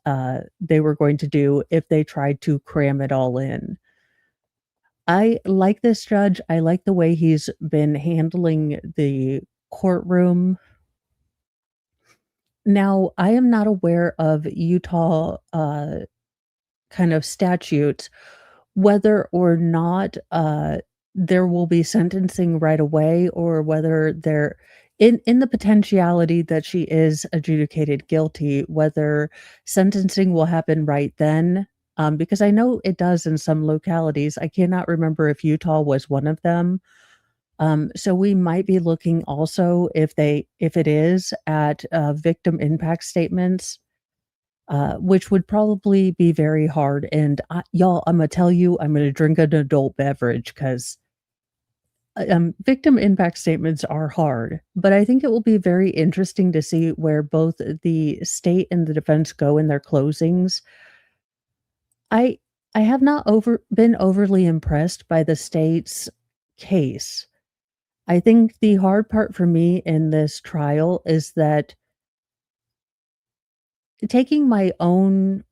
they were going to do if they tried to cram it all in. I like this judge. I like the way he's been handling the courtroom. Now, I am not aware of Utah kind of statutes whether or not, there will be sentencing right away or whether there in the potentiality that she is adjudicated guilty, whether sentencing will happen right then, because I know it does in some localities. I cannot remember if Utah was one of them. So we might be looking also if it is at, victim impact statements, which would probably be very hard, and y'all, Imma tell you, I'm gonna drink an adult beverage 'cause, victim impact statements are hard, but I think it will be very interesting to see where both the state and the defense go in their closings. I I have not been overly impressed by the state's case. I think the hard part for me in this trial is that taking my own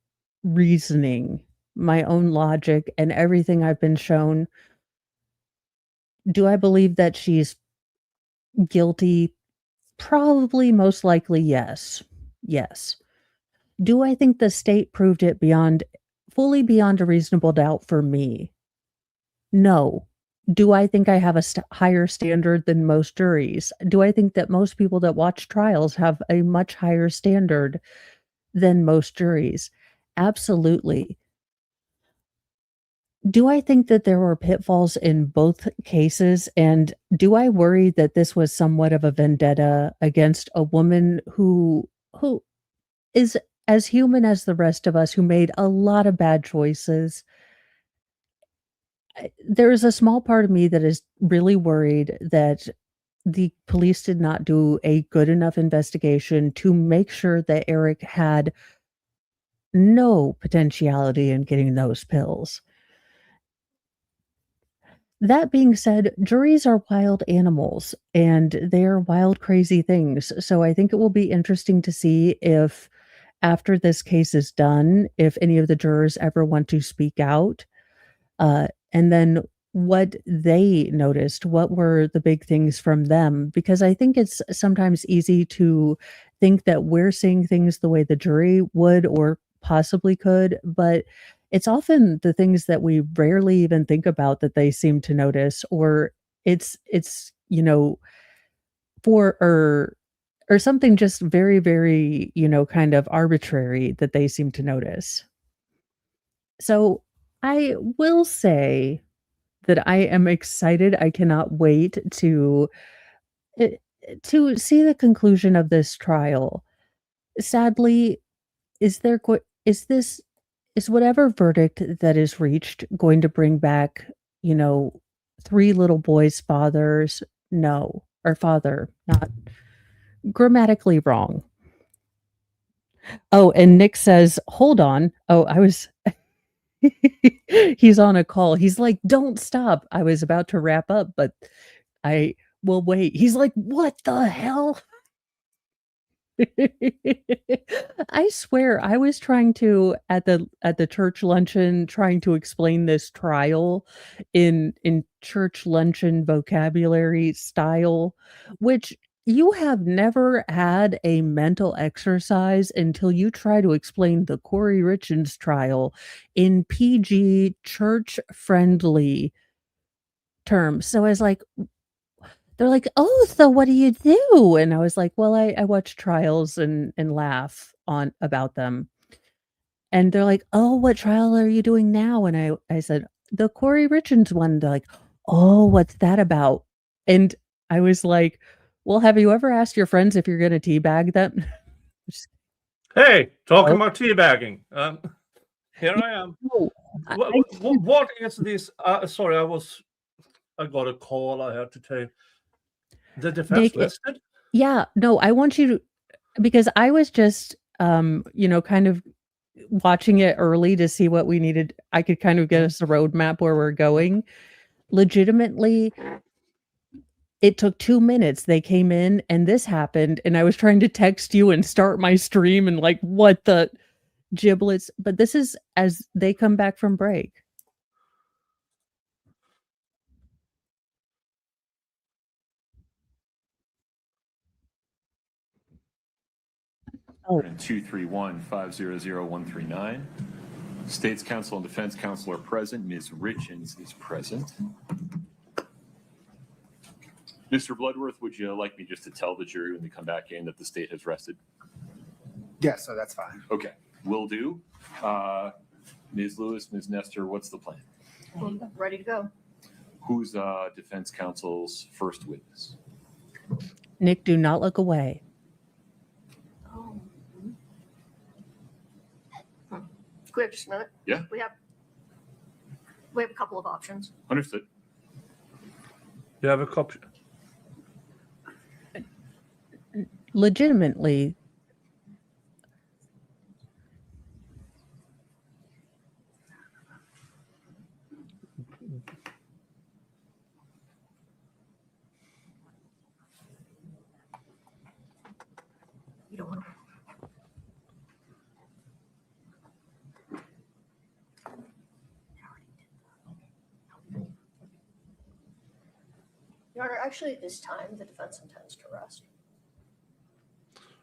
reasoning, my own logic, and everything I've been shown, do I believe that she's guilty? Probably, most likely, yes. Yes. Do I think the state proved it fully beyond a reasonable doubt for me? No. Do I think I have a higher standard than most juries? Do I think that most people that watch trials have a much higher standard than most juries? Absolutely. Do I think that there were pitfalls in both cases, and do I worry that this was somewhat of a vendetta against a woman who is as human as the rest of us, who made a lot of bad choices? There is a small part of me that is really worried that the police did not do a good enough investigation to make sure that Eric had no potentiality in getting those pills. That being said, juries are wild animals and they are wild, crazy things. So I think it will be interesting to see if, after this case is done, if any of the jurors ever want to speak out, and then what they noticed. What were the big things from them? Because I think it's sometimes easy to think that we're seeing things the way the jury would or possibly could, but it's often the things that we rarely even think about that they seem to notice, or it's for or something just very, very, kind of arbitrary that they seem to notice. So I will say that I am excited. I cannot wait eh, to see the conclusion of this trial. Sadly, is this is whatever verdict that is reached going to bring back, you know, 3 little boys' fathers? No, or father, not grammatically wrong. Oh, and Nick says, "Hold on." Oh, I was he's on a call. He's like, "Don't stop." I was about to wrap up, but I will wait. He's like, "What the hell?" I swear I was trying to at the church luncheon trying to explain this trial in church luncheon vocabulary style, which you have never had a mental exercise until you try to explain the Kouri Richins trial in PG church friendly terms. So I was like, they're like, "Oh, so what do you do?" And I was like, "Well, I watch trials and laugh on about them." And they're like, "Oh, what trial are you doing now?" And I said, "The Kouri Richins one." They're like, "Oh, what's that about?" And I was like, "Well, have you ever asked your friends if you're gonna teabag them?" Just, Hey, talking "Oh, about teabagging. Here yeah, I am. no, I What is this? Sorry, I got a call. I had to take. The defense Nick, rested? yeah, no, I want you to because I was just, kind of watching it early to see what we needed. I could kind of get us a roadmap where we're going. Legitimately, it took 2 minutes. They came in and this happened, and I was trying to text you and start my stream and like, what the giblets? But this is as they come back from break. Oh, 231-500-139. State's counsel and defense counsel are present. Ms. Richins is present. Mr. Bloodworth, would you like me just to tell the jury when they come back in that the state has rested? Yeah, so that's fine. Okay, will do. Ms. Lewis, Ms. Nestor, what's the plan? Ready to go. Who's defense counsel's first witness? Nick, do not look away. Oh. Can we have just a minute? Yeah. We have a couple of options. Understood. You have a copy. Legitimately, You don't want to. Your Honor, actually, at this time, the defense intends to rest.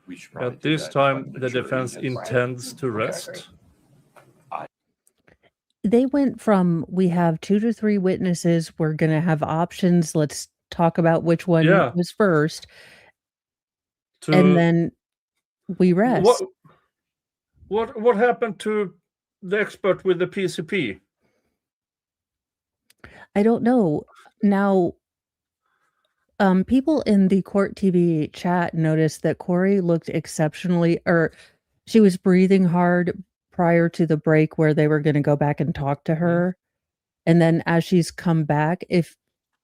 We should probably At do this that in time, front of the jury. defense intends to Okay, rest. great. they went from we have 2 to 3 witnesses, we're gonna have options, let's talk about which one Yeah. was first, and To then we rest. what happened to the expert with the PCP? I don't know. Now, people in the Court TV chat noticed that Kouri looked exceptionally or she was breathing hard prior to the break where they were gonna go back and talk to her, and then as she's come back, if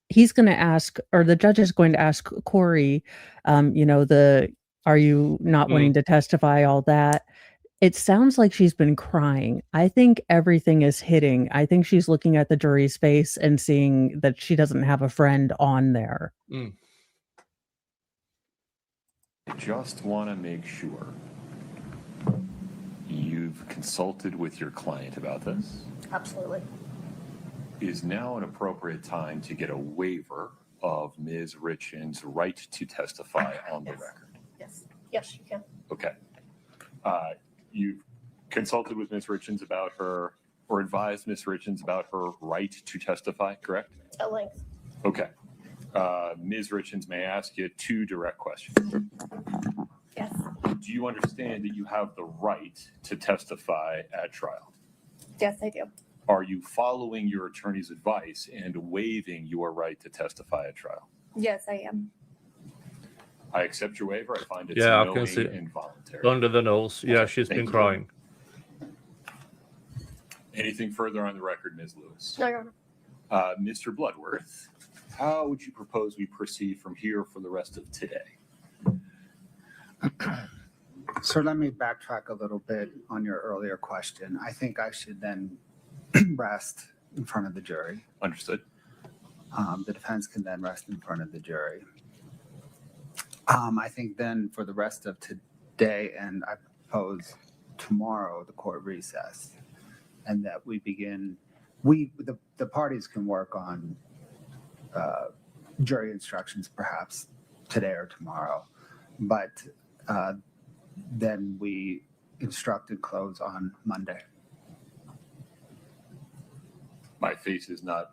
he's gonna ask or the judge is going to ask Kouri, "Are you not wanting to testify?" All that. It sounds like she's been crying. I think everything is hitting. I think she's looking at the jury's face and seeing that she doesn't have a friend on there. I just want to make sure you've consulted with your client about this. Absolutely. Is now an appropriate time to get a waiver of Ms. Richins' right to testify on the record? Yes. Yes, you can. Okay. You've consulted with Ms. Richins about her, or advised Ms. Richins about her right to testify, correct? At length. Okay. Ms. Richins, may I ask you 2 direct questions? Yes. Do you understand that you have the right to testify at trial? Yes, I do. Are you following your attorney's advice and waiving your right to testify at trial? Yes, I am. I accept your waiver. I find it's Yeah, I no can way see. involuntary. Under the nose. Yeah, she's Thank been you. crying. Anything further on the record, Ms. Lewis? No, Your Honor. Mr. Bloodworth, how would you propose we proceed from here for the rest of today? So let me backtrack a little bit on your earlier question. I think I should then rest in front of the jury. Understood. The defense can then rest in front of the jury. I think then for the rest of today, and I propose tomorrow, the court recess, and that we begin, the parties can work on jury instructions perhaps today or tomorrow, but then we instruct and close on Monday. My face is not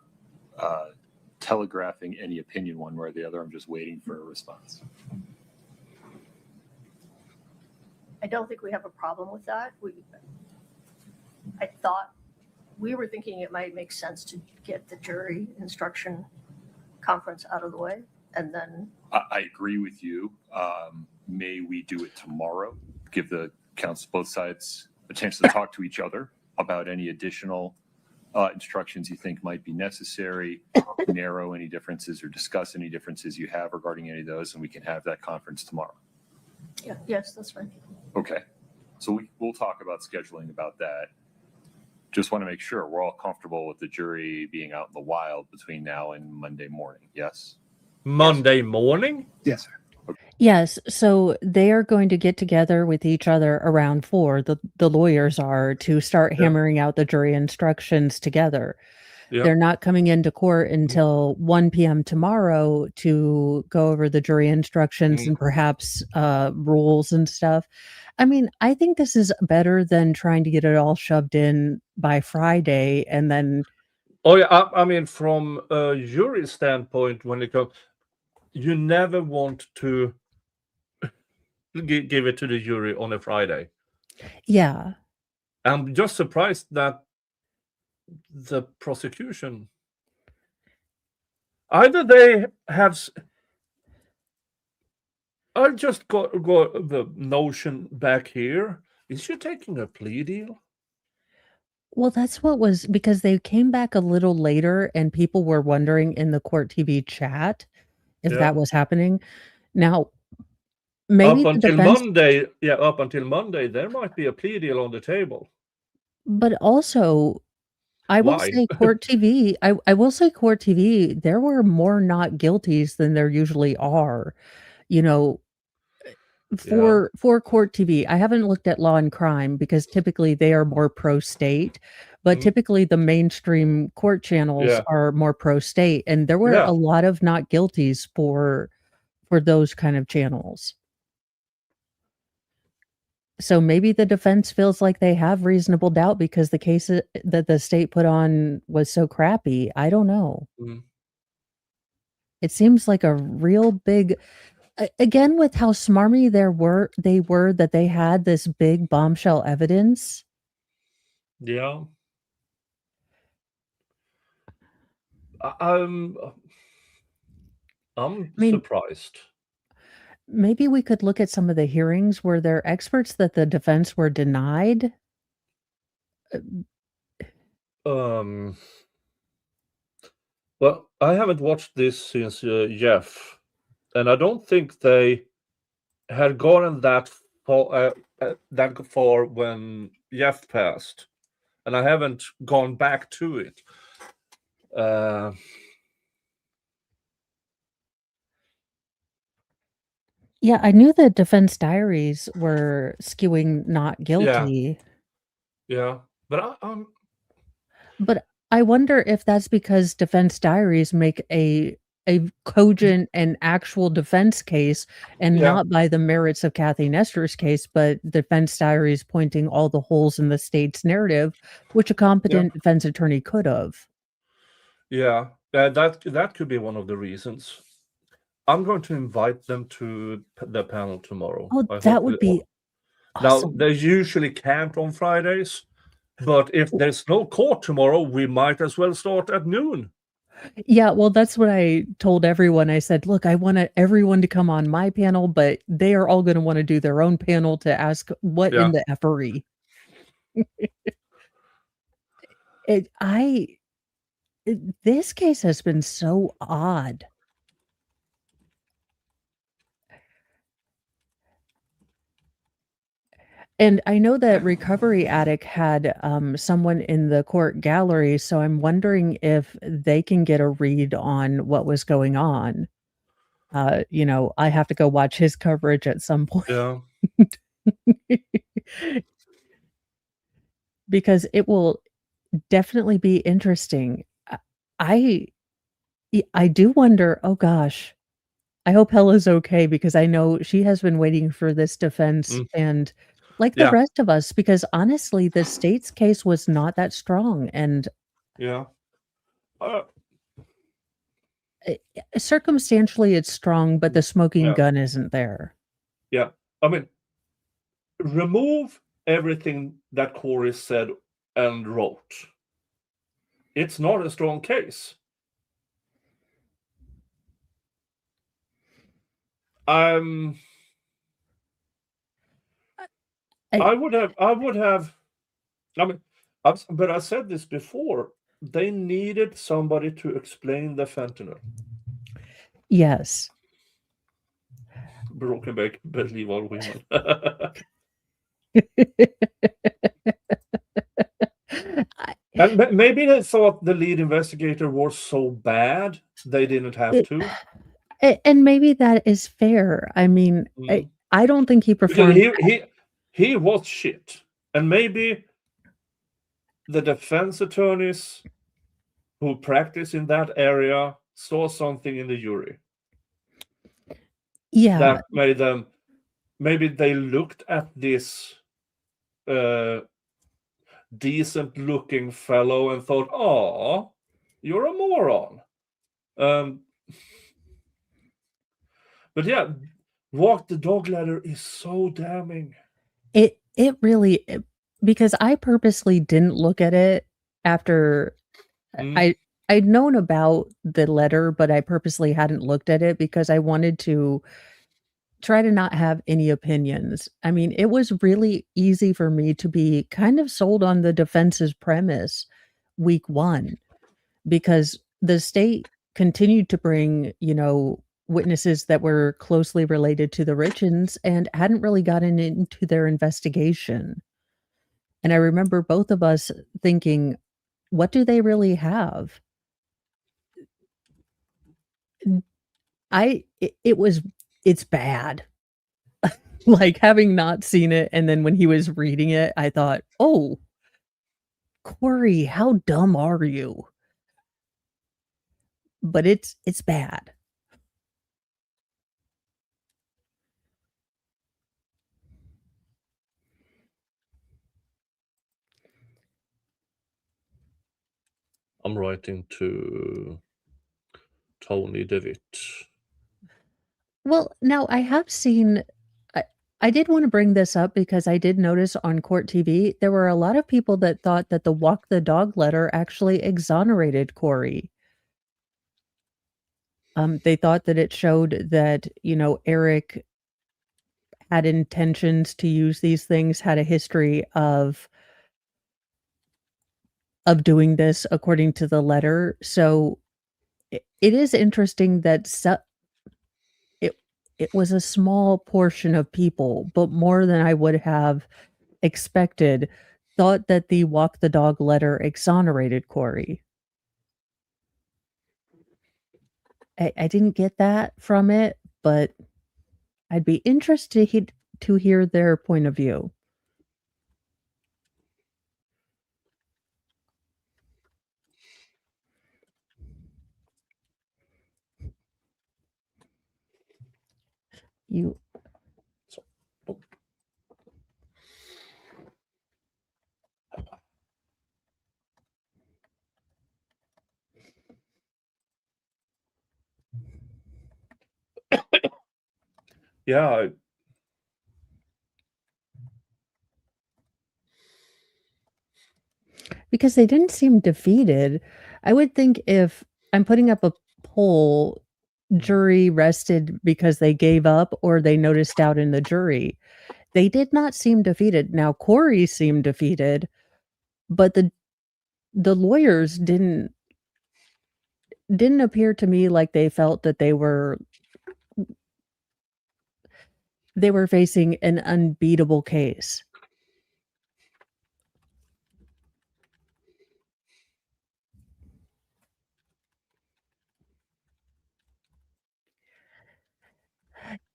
telegraphing any opinion one way or the other. I'm just waiting for a response. I don't think we have a problem with that. I thought we were thinking it might make sense to get the jury instruction conference out of the way and then. I agree with you. May we do it tomorrow? Give the council, both sides, a chance to talk to each other about any additional instructions you think might be necessary, narrow any differences or discuss any differences you have regarding any of those, and we can have that conference tomorrow. Yeah, yes, that's fine. Okay. So we'll talk about scheduling about that. Just want to make sure we're all comfortable with the jury being out in the wild between now and Monday morning. Yes? Monday morning? Yes, sir. Yes, so they are going to get together with each other around 4, the lawyers are, to start Yeah. hammering out the jury instructions together. Yeah. They're not coming into court until 1 PM tomorrow to go over the jury instructions and perhaps rules and stuff. I mean, I think this is better than trying to get it all shoved in by Friday and then. Oh yeah, I mean, from a jury standpoint, when it comes, you never want to give it to the jury on a Friday. Yeah. I'm just surprised that the prosecution, either they have. I just got the notion back here. Is she taking a plea deal? Well, that's what was because they came back a little later and people were wondering in the court TV chat if Yeah. that was happening. Now, maybe Up the until defense, Monday, there might be a plea deal on the table. but also I will Why? say court TV, I will say court TV, there were more not guilties than there usually are. You know, for court TV, I haven't looked at Law and Crime because typically they are more pro-state, but Mhm. typically the mainstream court channels Yeah. are more pro-state, and there were Yeah. a lot of not guilties for those kind of channels. So maybe the defense feels like they have reasonable doubt because the case that the state put on was so crappy. I don't know. Mhm. It seems like a real big again, with how smarmy they were that they had this big bombshell evidence. Yeah. I'm I mean, surprised. maybe we could look at some of the hearings. Were there experts that the defense were denied? Well, I haven't watched this since Jeff, and I don't think they had gone that far when Jeff passed, and I haven't gone back to it. Yeah, I knew the defense diaries were skewing not guilty. Yeah, but But I wonder if that's because defense diaries make a cogent and actual defense case and Yeah. not by the merits of Kathy Nestor's case, but defense diaries pointing all the holes in the state's narrative, which a competent defense attorney could have. yeah, that could be one of the reasons. I'm going to invite them to the panel tomorrow. Oh, I that hope would they- be Now, awesome. they usually can't on Fridays, but if there's no court tomorrow, we might as well start at noon. Yeah, well, that's what I told everyone. I said, "Look, I want everyone to come on my panel, but they are all gonna wanna do their own panel to ask what in the effery." This case has been so odd. And I know that Recovery Attic had, someone in the court gallery, so I'm wondering if they can get a read on what was going on. I have to go watch his coverage at some point. Yeah. Because it will definitely be interesting. I do wonder, oh gosh, I hope Hella's okay because I know she has been waiting for this defense and like the Yeah. rest of us, because honestly, the state's case was not that strong and Yeah. circumstantially it's strong, but the smoking Yeah. gun isn't there. Yeah. I mean, remove everything that Kouri said and wrote. It's not a strong case. I would have. I mean, but I said this before. They needed somebody to explain the fentanyl. Yes. Broken back, believe all women. And maybe they thought the lead investigator was so bad they didn't have to. And maybe that is fair. I mean, I don't think he Because performed. he was shit, and maybe the defense attorneys who practice in that area saw something in the jury Yeah. that made them. Maybe they looked at this decent-looking fellow and thought, "Oh, you're a moron." But yeah, walk the dog ladder is so damning. It really, because I purposely didn't look at it after I'd known about the letter, but I purposely hadn't looked at it because I wanted to try to not have any opinions. I mean, it was really easy for me to be kind of sold on the defense's premise week 1 because the state continued to bring, witnesses that were closely related to the Richins and hadn't really gotten into their investigation. And I remember both of us thinking, what do they really have? It's bad. Like, having not seen it, and then when he was reading it, I thought, "Oh, Kouri, how dumb are you?" But it's bad. I'm writing to Tony DeWitt. Well, now I have seen I did wanna bring this up because I did notice on Court TV, there were a lot of people that thought that the walk the dog letter actually exonerated Kouri. They thought that it showed that, Eric had intentions to use these things, had a history of doing this according to the letter. So it is interesting that it was a small portion of people, but more than I would have expected, thought that the walk the dog letter exonerated Kouri. I didn't get that from it, but I'd be interested to hear their point of view. You Yeah, because they didn't seem defeated. I would think if I'm putting up a poll, jury rested because they gave up or they noticed out in the jury. They did not seem defeated. Now, Kouri seemed defeated, but the lawyers didn't appear to me like they felt that they were facing an unbeatable case.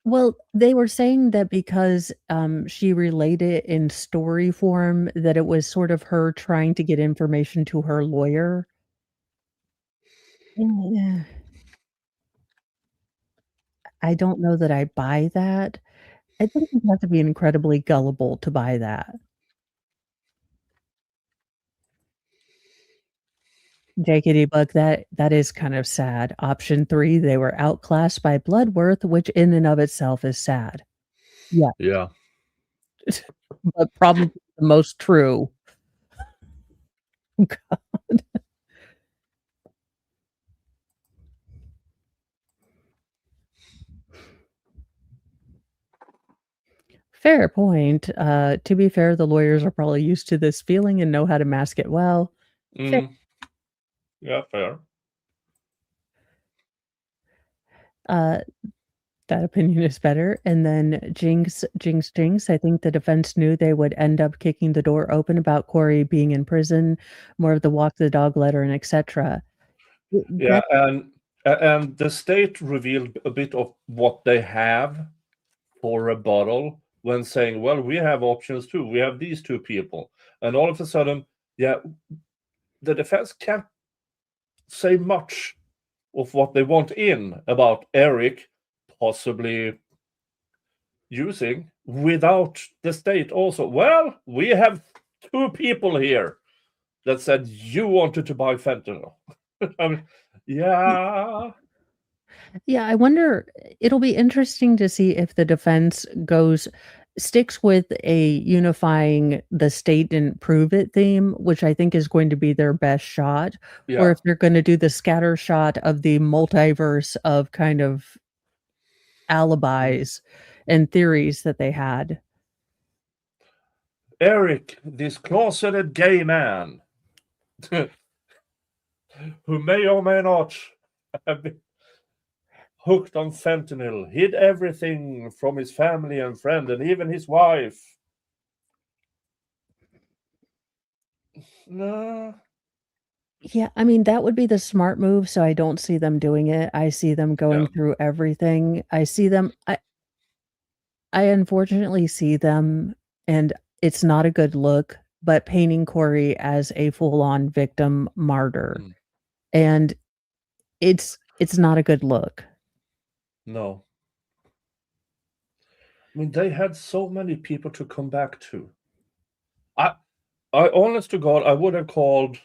Well, they were saying that because, she relayed it in story form, that it was sort of her trying to get information to her lawyer. Yeah. I don't know that I buy that. I think you have to be incredibly gullible to buy that. Jakety Bug, that is kind of sad. Option 3, they were outclassed by blood worth, which in and of itself is sad. yeah. But probably the most true. God. Fair point. To be fair, the lawyers are probably used to this feeling and know how to mask it well. Fair. Mm. Yeah, fair. Uh, that opinion is better. And then Jinx. I think the defense knew they would end up kicking the door open about Kouri being in prison, more of the walk the dog letter, and etc. Yeah, and the state revealed a bit of what they have for rebuttal when saying, well, we have options too. We have these two people. And all of a sudden, yeah, the defense can't say much of what they want in about Eric possibly using without the state also. Well, we have two people here that said you wanted to buy fentanyl. I mean, yeah. Yeah, I wonder, it'll be interesting to see if the defense sticks with a unifying the state didn't prove it theme, which I think is going to be their best shot, or Yeah. if they're gonna do the scatter shot of the multiverse of kind of alibis and theories that they had. Eric, this closeted gay man who may or may not have been hooked on fentanyl, hid everything from his family and friend and even his wife. No. Yeah, I mean, that would be the smart move, so I don't see them doing it. I see them going Yeah. through everything. I unfortunately see them, and it's not a good look, but painting Kouri as a full-on victim martyr, Mm. and it's not a good look. No. I mean, they had so many people to come back to. I honest to God, I would have called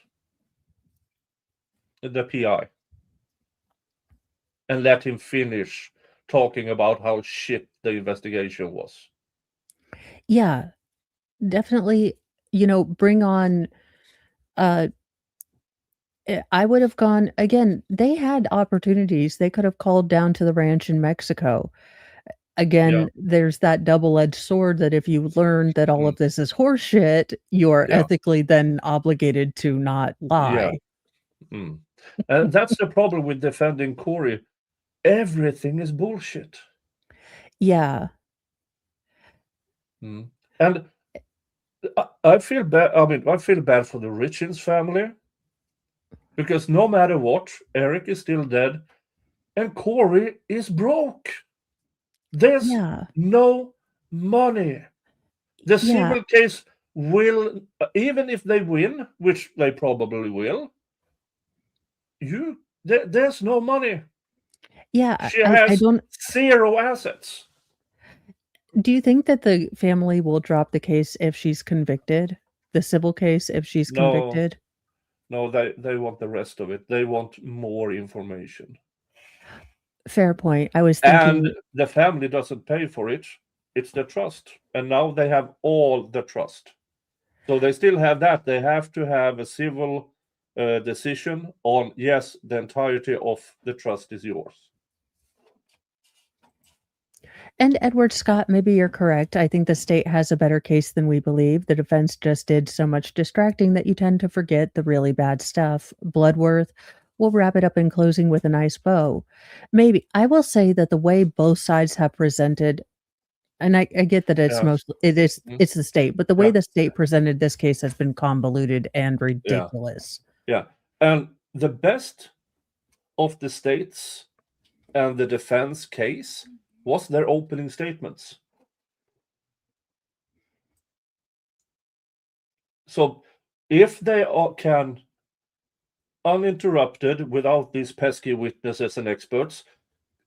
the PI and let him finish talking about how shit the investigation was. Yeah, definitely, bring on, I would have gone again, they had opportunities. They could have called down to the ranch in Mexico. Again, there's that double-edged sword that if you learn that all of this is horseshit, you're Yeah. ethically then obligated to not Yeah. lie. Mm. And that's the problem with defending Kouri. Everything is bullshit. Yeah. Mm. And I feel bad. I mean, I feel bad for the Richins family because no matter what, Eric is still dead, and Kouri is broke. There's Yeah. no money. The Yeah. civil case will, even if they win, which they probably will, there's no money. Yeah, She I has don't. 0 assets. Do you think that the family will drop the case if she's convicted? The civil case if she's No. convicted? No, they want the rest of it. They want more information. Fair point. I was And thinking, the family doesn't pay for it. It's the trust. And now they have all the trust. So they still have that. They have to have a civil decision on, yes, the entirety of the trust is yours. and Edward Scott, maybe you're correct. I think the state has a better case than we believe. The defense just did so much distracting that you tend to forget the really bad stuff. Bloodworth, we'll wrap it up in closing with a nice bow. Maybe. I will say that the way both sides have presented, and I get that it's Yeah. it's the state, but the way Yeah. the state presented this case has been convoluted and ridiculous. Yeah. And the best of the states and the defense case was their opening statements. So if they can, uninterrupted, without these pesky witnesses and experts,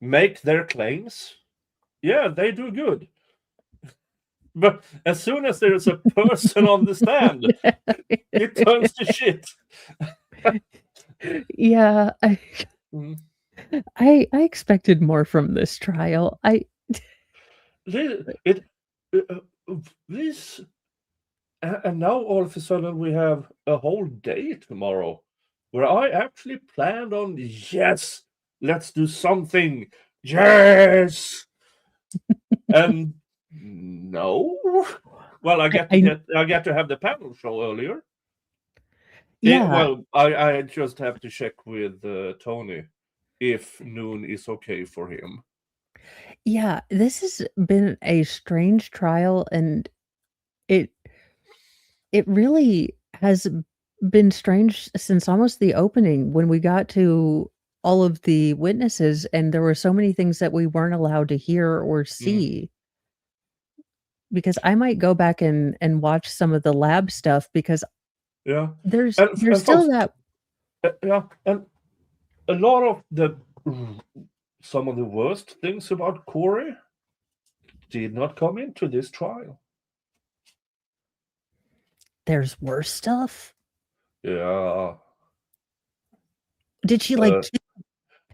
make their claims, yeah, they do good. But as soon as there is a person on the stand, it turns to shit. Yeah, Mm. I expected more from this trial. This And now all of a sudden we have a whole day tomorrow where I actually planned on, yes, let's do something. Yes. And no. Well, I get to have the panel show earlier. Yeah. Well, I just have to check with Tony if noon is okay for him. Yeah, this has been a strange trial, and it it really has been strange since almost the opening when we got to all of the witnesses, and there were so many things that we weren't allowed to hear or see. Because I might go back and watch some of the lab stuff because Yeah, there's and still folks, that. yeah, and a lot of some of the worst things about Kouri did not come into this trial. There's worse stuff? Yeah. Did she, like, Uh, keep a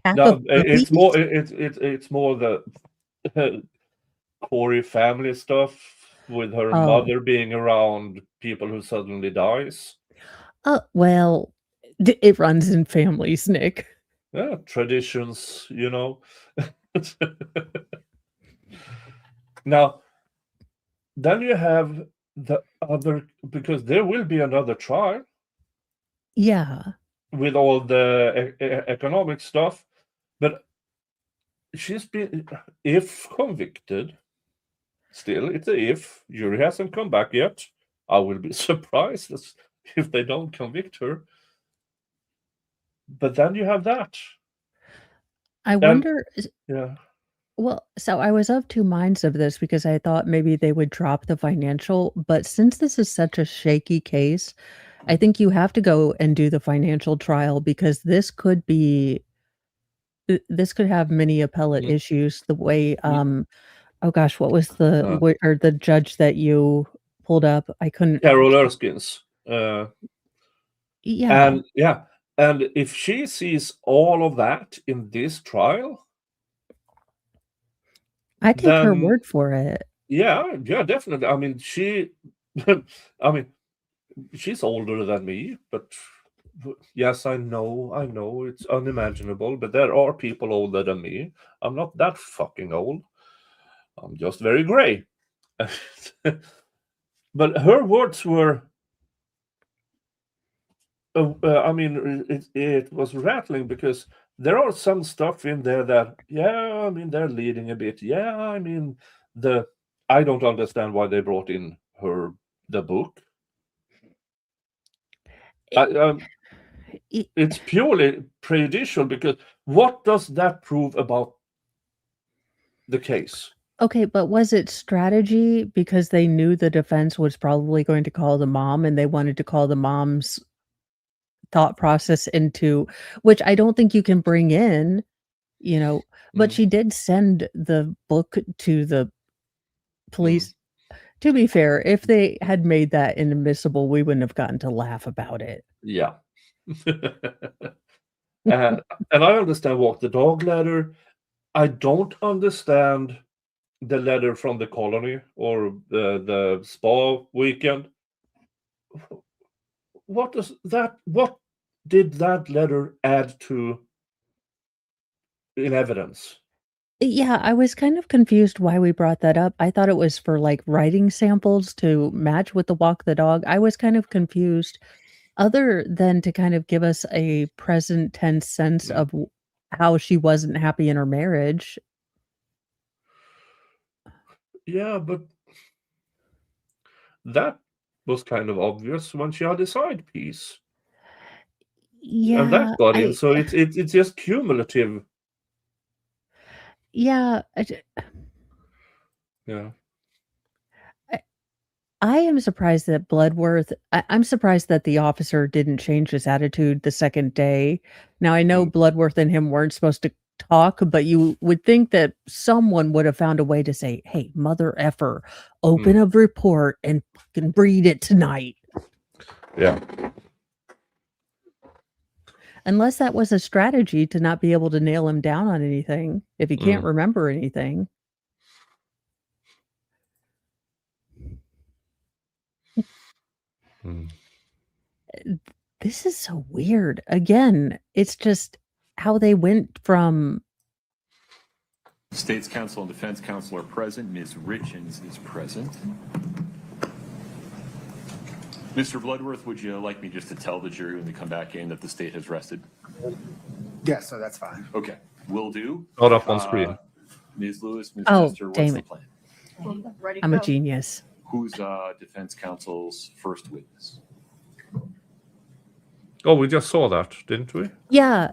pack No, of it's puppies? it's more the Kouri family stuff with her Oh. mother being around people who suddenly dies. Well, it runs in families, Nick. Yeah, traditions, you know. Now, then you have the other, because there will be another trial Yeah. with all the economic stuff, but she's been, if convicted, still, it's a if. Jury hasn't come back yet. I will be surprised if they don't convict her. But then you have that. I And wonder yeah, well, so I was of 2 minds of this because I thought maybe they would drop the financial, but since this is such a shaky case, I think you have to go and do the financial trial because this could have many appellate Mm. issues the way, oh gosh, what was the or the judge that you pulled up? I couldn't. Carol Erskine's. Yeah, And yeah, and if she sees all of that in this trial, I take her then word for it. yeah, definitely. I mean, I mean, she's older than me, but yes, I know it's unimaginable, but there are people older than me. I'm not that fucking old. I'm just very gray. But her words were, I mean, it was rattling because there are some stuff in there that, yeah, I mean, they're leading a bit. Yeah, I mean, I don't understand why they brought in the book. It It's purely prejudicial because what does that prove about the case? Okay, but was it strategy because they knew the defense was probably going to call the mom and they wanted to call the mom's thought process into which I don't think you can bring in, but she did send the book to the police. To be fair, if they had made that inadmissible, we wouldn't have gotten to laugh about it. Yeah. and I understand walk the dog letter. I don't understand the letter from the colony or the spa weekend. What did that letter add to in evidence? Yeah, I was kind of confused why we brought that up. I thought it was for, like, writing samples to match with the walk the dog. I was kind of confused other than to kind of give us a present tense sense of how she wasn't happy in her marriage. Yeah, but that was kind of obvious when she had a side piece. And Yeah, that got in, so it's just cumulative. yeah, Yeah. I am surprised that I'm surprised that the officer didn't change his attitude the second day. Now, I know Bloodworth and him weren't supposed to talk, but you would think that someone would have found a way to say, "Hey, mother effer, open a report and fucking read it tonight." Yeah. Unless that was a strategy to not be able to nail him down on anything, if he can't remember anything. This is so weird. Again, it's just how they went from State's counsel and defense counsel are present. Ms. Richins is present. Mr. Bloodworth, would you like me just to tell the jury when they come back in that the state has rested? Yes, so that's fine. Okay, will do. Not up on screen. Ms. Lewis, Ms. Oh, Chester, what's damn the it. plan? Ready to I'm a go. genius. Who's defense counsel's first witness? Oh, we just saw that, didn't we? Yeah,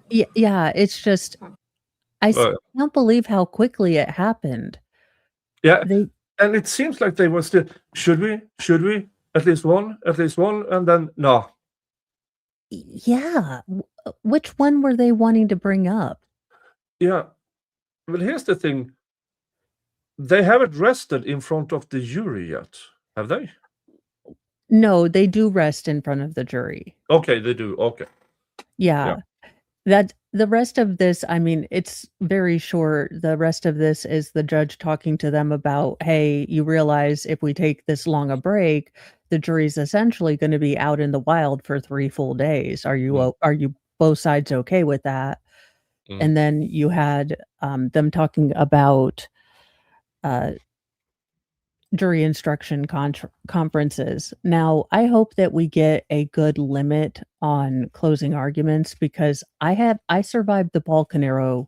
yeah, it's just I can't believe how quickly it happened. Yeah, They and it seems like they were still, should we? At least one, and then no. Yeah, which one were they wanting to bring up? Yeah. Well, here's the thing. They haven't rested in front of the jury yet, have they? No, they do rest in front of the jury. Okay, they do. Okay. Yeah. That the rest of this, I mean, it's very short. The rest of this is the judge talking to them about, hey, you realize if we take this long a break, the jury's essentially going to be out in the wild for 3 full days. Are you both sides okay with that? And then you had them talking about jury instruction conferences. Now, I hope that we get a good limit on closing arguments because I survived the Balcanero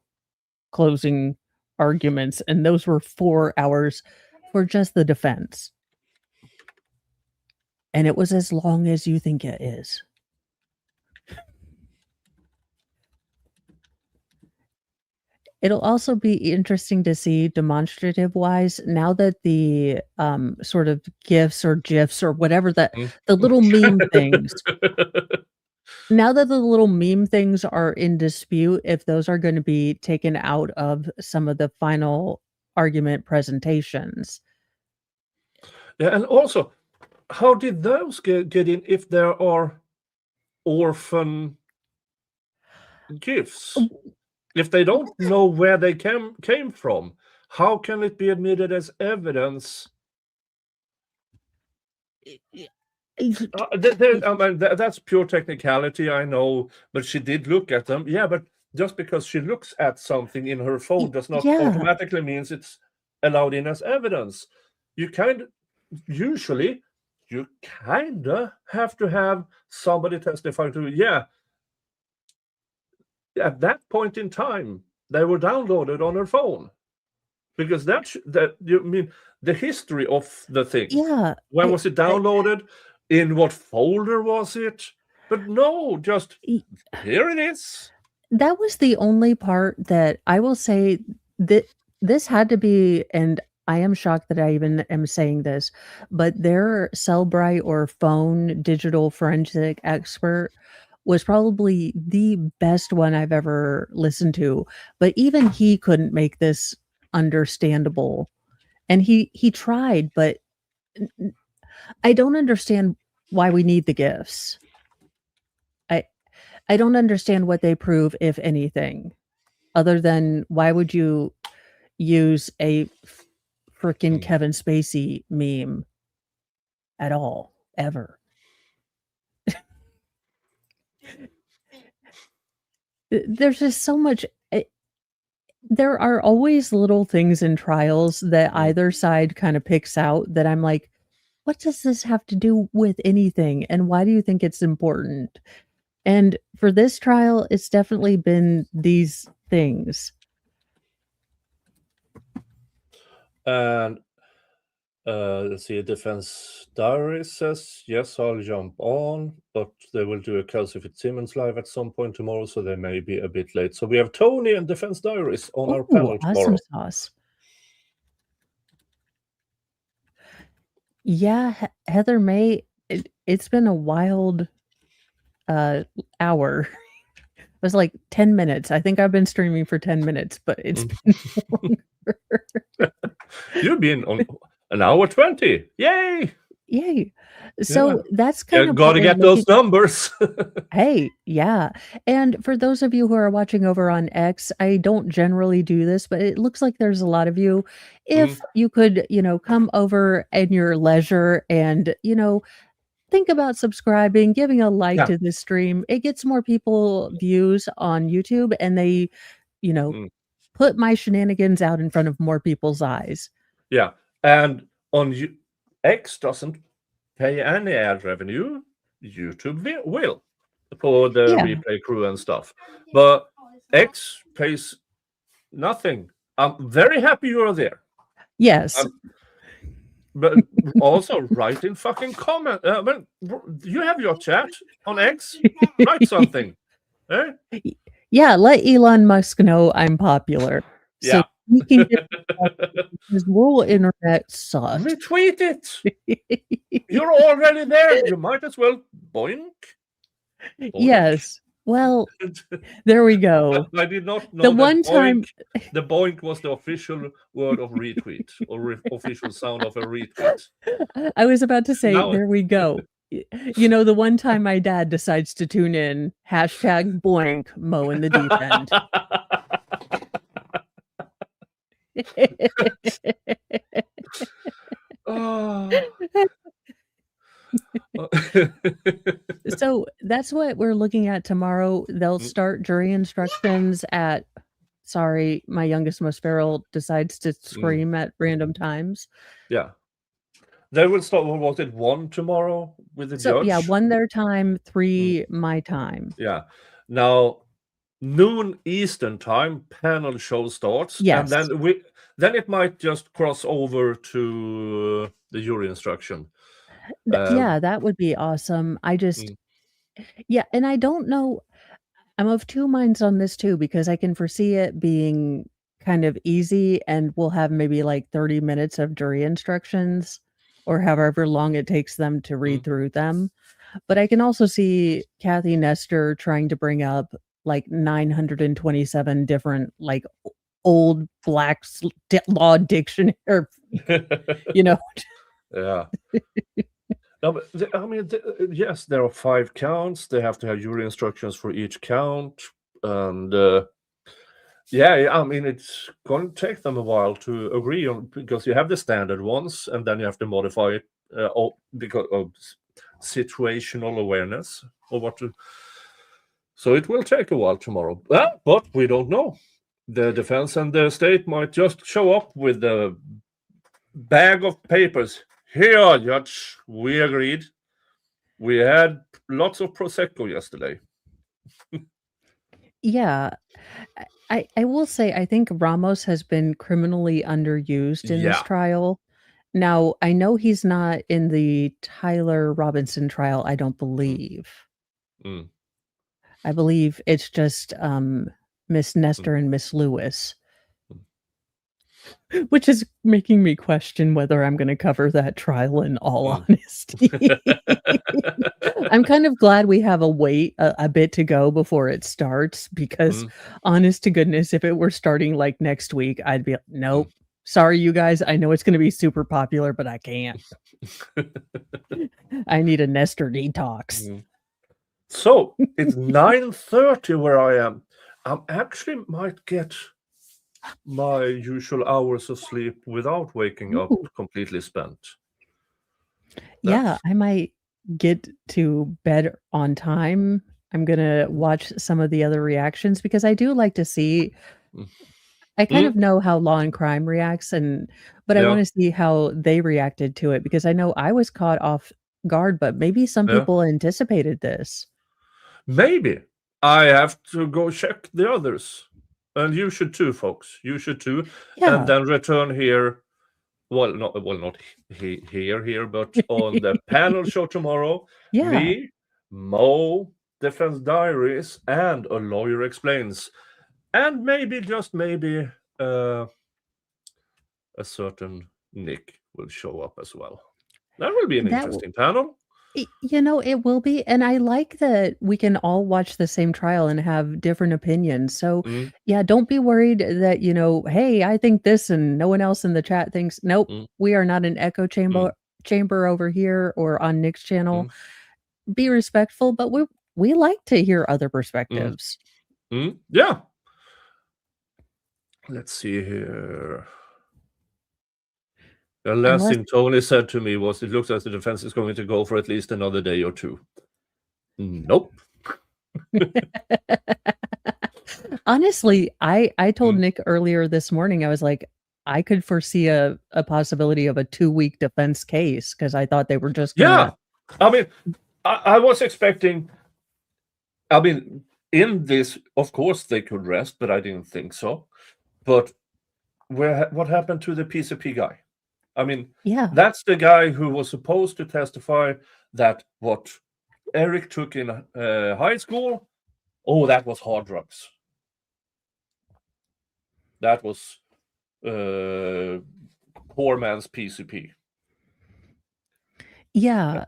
closing arguments, and those were 4 hours for just the defense. And it was as long as you think it is. It'll also be interesting to see demonstrative wise now that the sort of GIFs or GIFs or whatever the little meme things. Now that the little meme things are in dispute, if those are going to be taken out of some of the final argument presentations. Yeah, and also, how did those get in if there are orphan gifts? If they don't know where they came from, how can it be admitted as evidence? That's pure technicality, I know, but she did look at them. Yeah, but just because she looks at something in her phone does not automatically means it's allowed in as evidence. Usually you kind of have to have somebody testify to, at that point in time, they were downloaded on her phone. Because you mean the history of the thing. Yeah. When was it downloaded? In what folder was it? But no, just here it is. That was the only part that I will say that this had to be, and I am shocked that I even am saying this, but their Cellbrite or phone digital forensic expert was probably the best one I've ever listened to. But even he couldn't make this understandable. And he tried, but I don't understand why we need the GIFs. I don't understand what they prove, if anything, other than why would you use a freaking Kevin Spacey meme at all, ever? There's just so much. There are always little things in trials that either side kind of picks out that I'm like, what does this have to do with anything? And why do you think it's important? And for this trial, it's definitely been these things. And let's see, Defense Diary says, yes, I'll jump on, but they will do a Kelsey Fitzsimmons live at some point tomorrow, so they may be a bit late. So we have Tony and Defense Diaries on our panel tomorrow. Awesome sauce. Yeah, Heather May, it's been a wild hour. It was like 10 minutes. I think I've been streaming for 10 minutes, but it's been longer. You've been on an hour 20. Yay! Yay. So that's Yeah, kind of got what to we're get looking. those numbers. Hey, yeah. And for those of you who are watching over on X, I don't generally do this, but it looks like there's a lot of you. If you could, come over in your leisure and, think about subscribing, giving a like Yeah. to this stream. It gets more people views on YouTube and they, you know, Mm. put my shenanigans out in front of more people's eyes. Yeah, and on X doesn't pay any ad revenue. YouTube will for the Yeah. replay crew and stuff, but X pays nothing. I'm very happy you're there. Yes. But also write in fucking comment. Well, you have your chat on X. Write something. Eh? Yeah, let Elon Musk know I'm popular. So Yeah. we can get this rural internet sucks. Retweet it. You're already there. You might as well boink. Yes. Well, there we go. I did not know The that one time the boink was the official word of retweet or official sound of a retweet. I was about to say, Now- there we go. The one time my dad decides to tune in, #boink, Mo in the deep end. Oh. So that's what we're looking at tomorrow. They'll start jury instructions at, sorry, my youngest, most feral decides to scream at random times. Yeah. They will start, what was it, 1 tomorrow with the So judge? yeah, 1 their time, 3 my time. Yeah. Now, noon Eastern time, panel show starts. Yes. And then it might just cross over to the jury instruction. Yeah, that would be awesome. I just, yeah, and I don't know. I'm of two minds on this too, because I can foresee it being kind of easy and we'll have maybe like 30 minutes of jury instructions or however long it takes them to read through them. But I can also see Kathy Nestor trying to bring up like 927 different like old black law dictionary, Yeah. No, but yes, there are 5 counts. They have to have jury instructions for each count. And it's going to take them a while to agree on, because you have the standard ones and then you have to modify it because of situational awareness or what to. So it will take a while tomorrow. But we don't know. The defense and the state might just show up with a bag of papers. Here, Judge, we agreed. We had lots of Prosecco yesterday. Yeah. I will say, I think Ramos has been criminally underused in this trial. Now, I know he's not in the Tyler Robinson trial, I don't believe. I believe it's just Miss Nestor and Miss Lewis. Which is making me question whether I'm going to cover that trial in all honesty. I'm kind of glad we have a bit to go before it starts, because honest to goodness, if it were starting like next week, I'd be like, nope. Sorry, you guys. I know it's going to be super popular, but I can't. I need a Nestor detox. So it's 9:30 where I am. I actually might get my usual hours of sleep without waking up completely spent. Yeah, I might get to bed on time. I'm going to watch some of the other reactions because I do like to see. I kind of know how Law and Crime reacts, but I want to see how they reacted to it, because I know I was caught off guard, but maybe some people anticipated this. Maybe. I have to go check the others. And you should too, folks. You should too. Yeah. And then return here. Not here, but on the panel show tomorrow. Yeah. Me, Mo, Defense Diaries, and A Lawyer Explains. And maybe, just maybe, a certain Nick will show up as well. That will be an interesting panel. It will be. And I like that we can all watch the same trial and have different opinions. So, yeah, don't be worried that, hey, I think this and no one else in the chat thinks. Nope, we are not an echo chamber over here or on Nick's channel. Be respectful, but we like to hear other perspectives. Yeah. Let's see here. The last Unless thing Tony said to me was, it looks as the defense is going to go for at least another day or two. Nope. honestly, I told Nick earlier this morning, I was like, I could foresee a possibility of a 2-week defense case because I thought they were just Yeah. gonna. I mean, I was expecting, I mean, in this, of course, they could rest, but I didn't think so. But what happened to the PCP guy? I mean, Yeah. that's the guy who was supposed to testify that what Eric took in high school, that was hard drugs. That was poor man's PCP. Yeah.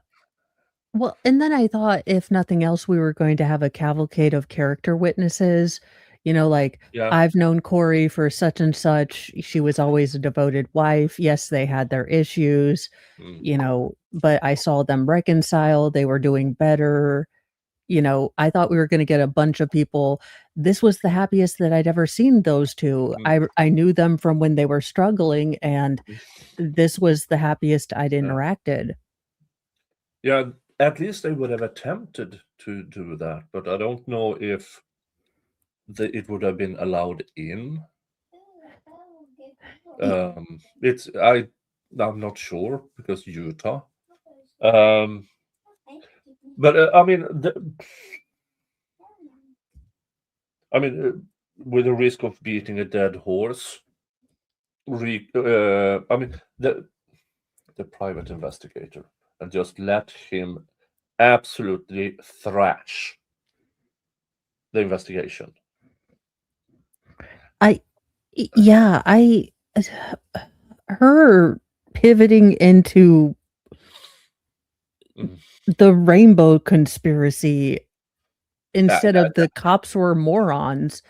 Well, and then I thought, if nothing else, we were going to have a cavalcade of character witnesses. Like, Yeah. I've known Kouri for such and such. She was always a devoted wife. Yes, they had their issues, but I saw them reconcile. They were doing better. I thought we were going to get a bunch of people. This was the happiest that I'd ever seen those two. I knew them from when they were struggling, and this was the happiest I'd interacted. Yeah, at least they would have attempted to do that, but I don't know if it would have been allowed in. I'm not sure because Utah. But I mean, with the risk of beating a dead horse, I mean, the private investigator, and just let him absolutely thrash the investigation. Her pivoting into the rainbow conspiracy instead of the cops were morons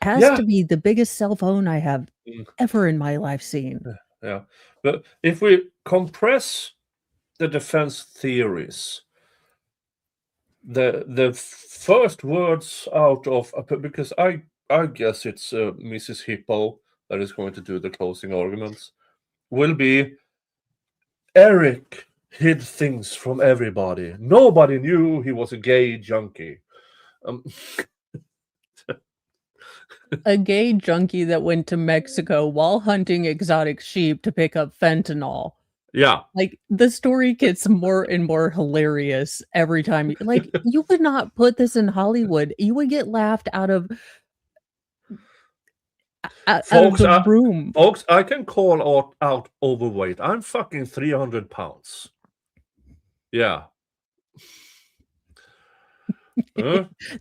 has to be the biggest cell phone I have ever in my life seen. Yeah, but if we compress the defense theories, the first words out of, because I guess it's Mrs. Hippo that is going to do the closing arguments, will be, Eric hid things from everybody. Nobody knew he was a gay junkie. A gay junkie that went to Mexico while hunting exotic sheep to pick up fentanyl. Yeah. Like, the story gets more and more hilarious every time. Like, you would not put this in Hollywood. You would get laughed out of the room. Folks, I can call out overweight. I'm fucking 300 pounds. Yeah.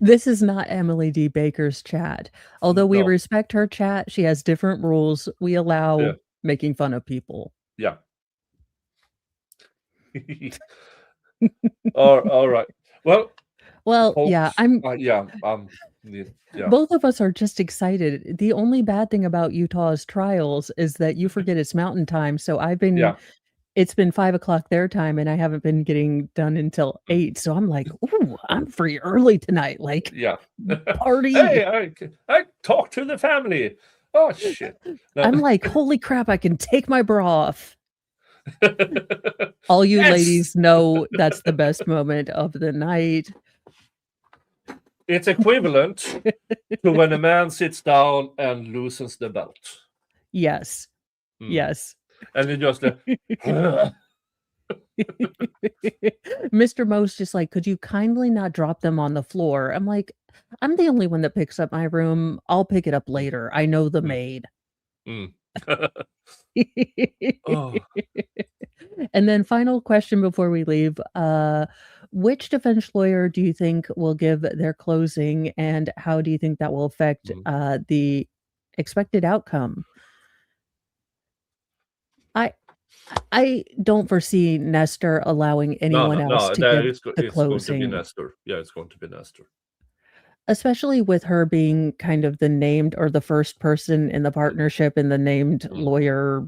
This is not Emily D. Baker's chat. Although we respect her chat, she has different rules. We allow making fun of people. Yeah. All right. Well, folks, yeah, both of us are just excited. The only bad thing about Utah's trials is that you forget it's mountain time. So it's been 5:00 their time, and I haven't been getting done until 8. So I'm like, ooh, I'm free early tonight. Like, party. Hey, I talked to the family. Oh shit. I'm like, holy crap, I can take my bra off. All you ladies know that's the best moment of the night. It's equivalent to when a man sits down and loosens the belt. Yes. Yes. And it just Mr. Mo's just like, could you kindly not drop them on the floor? I'm like, I'm the only one that picks up my room. I'll pick it up later. I know the maid. And then final question before we leave. Which defense lawyer do you think will give their closing, and how do you think that will affect the expected outcome? I don't foresee Nestor allowing anyone else to give the closing. Going to be Nestor. Yeah, it's going to be Nestor. Especially with her being kind of the named or the first person in the partnership and the named lawyer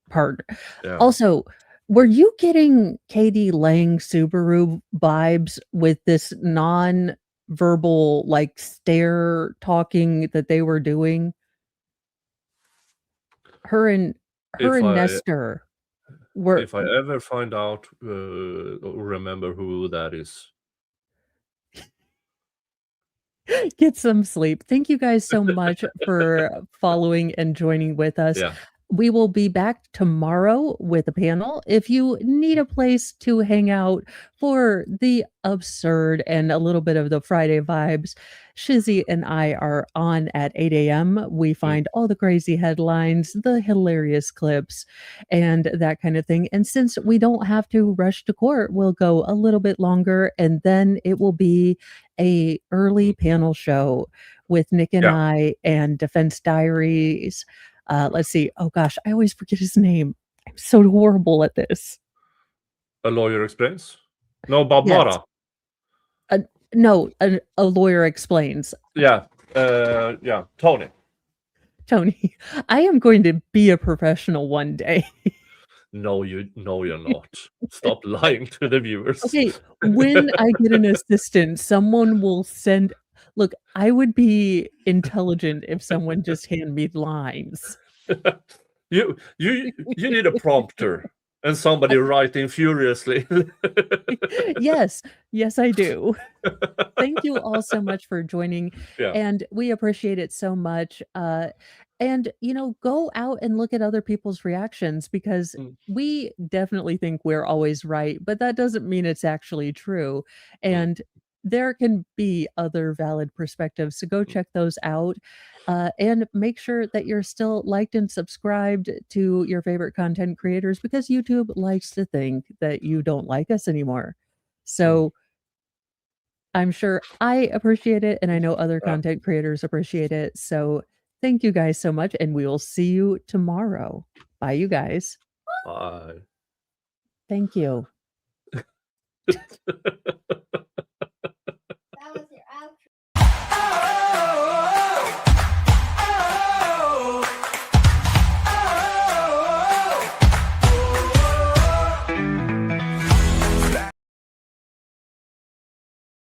partner. Yeah. Also, Were you getting Katie Lang Subaru vibes with this non-verbal, like, stare talking that they were doing? Her and If I Nestor were if I ever find out, or remember who that is. Get some sleep. Thank you guys so much for following and joining with us. Yeah. We will be back tomorrow with a panel. If you need a place to hang out for the absurd and a little bit of the Friday vibes, Shizzy and I are on at 8 a.m. We find all the crazy headlines, the hilarious clips, and that kind of thing. And since we don't have to rush to court, we'll go a little bit longer, and then it will be a early panel show with Nick and Yeah. I and Defense Diaries. Let's see. Oh gosh, I always forget his name. I'm so horrible at this. A Lawyer Explains? No, Bob Yes. Mara. No, a lawyer explains. Yeah. Yeah. Tony. Tony, I am going to be a professional one day. No, you're not. Stop lying to the viewers. Okay, when I get an assistant, someone will send. Look, I would be intelligent if someone just hand me lines. You need a prompter and somebody writing furiously. Yes, I do. Thank you all so much for joining, Yeah. and we appreciate it so much. And go out and look at other people's reactions, because we definitely think we're always right, but that doesn't mean it's actually true. And there can be other valid perspectives, so go check those out. And make sure that you're still liked and subscribed to your favorite content creators, because YouTube likes to think that you don't like us anymore. So I'm sure I appreciate it, and I know other content creators appreciate it. So thank you guys so much, and we will see you tomorrow. Bye, you guys. Bye. Thank you.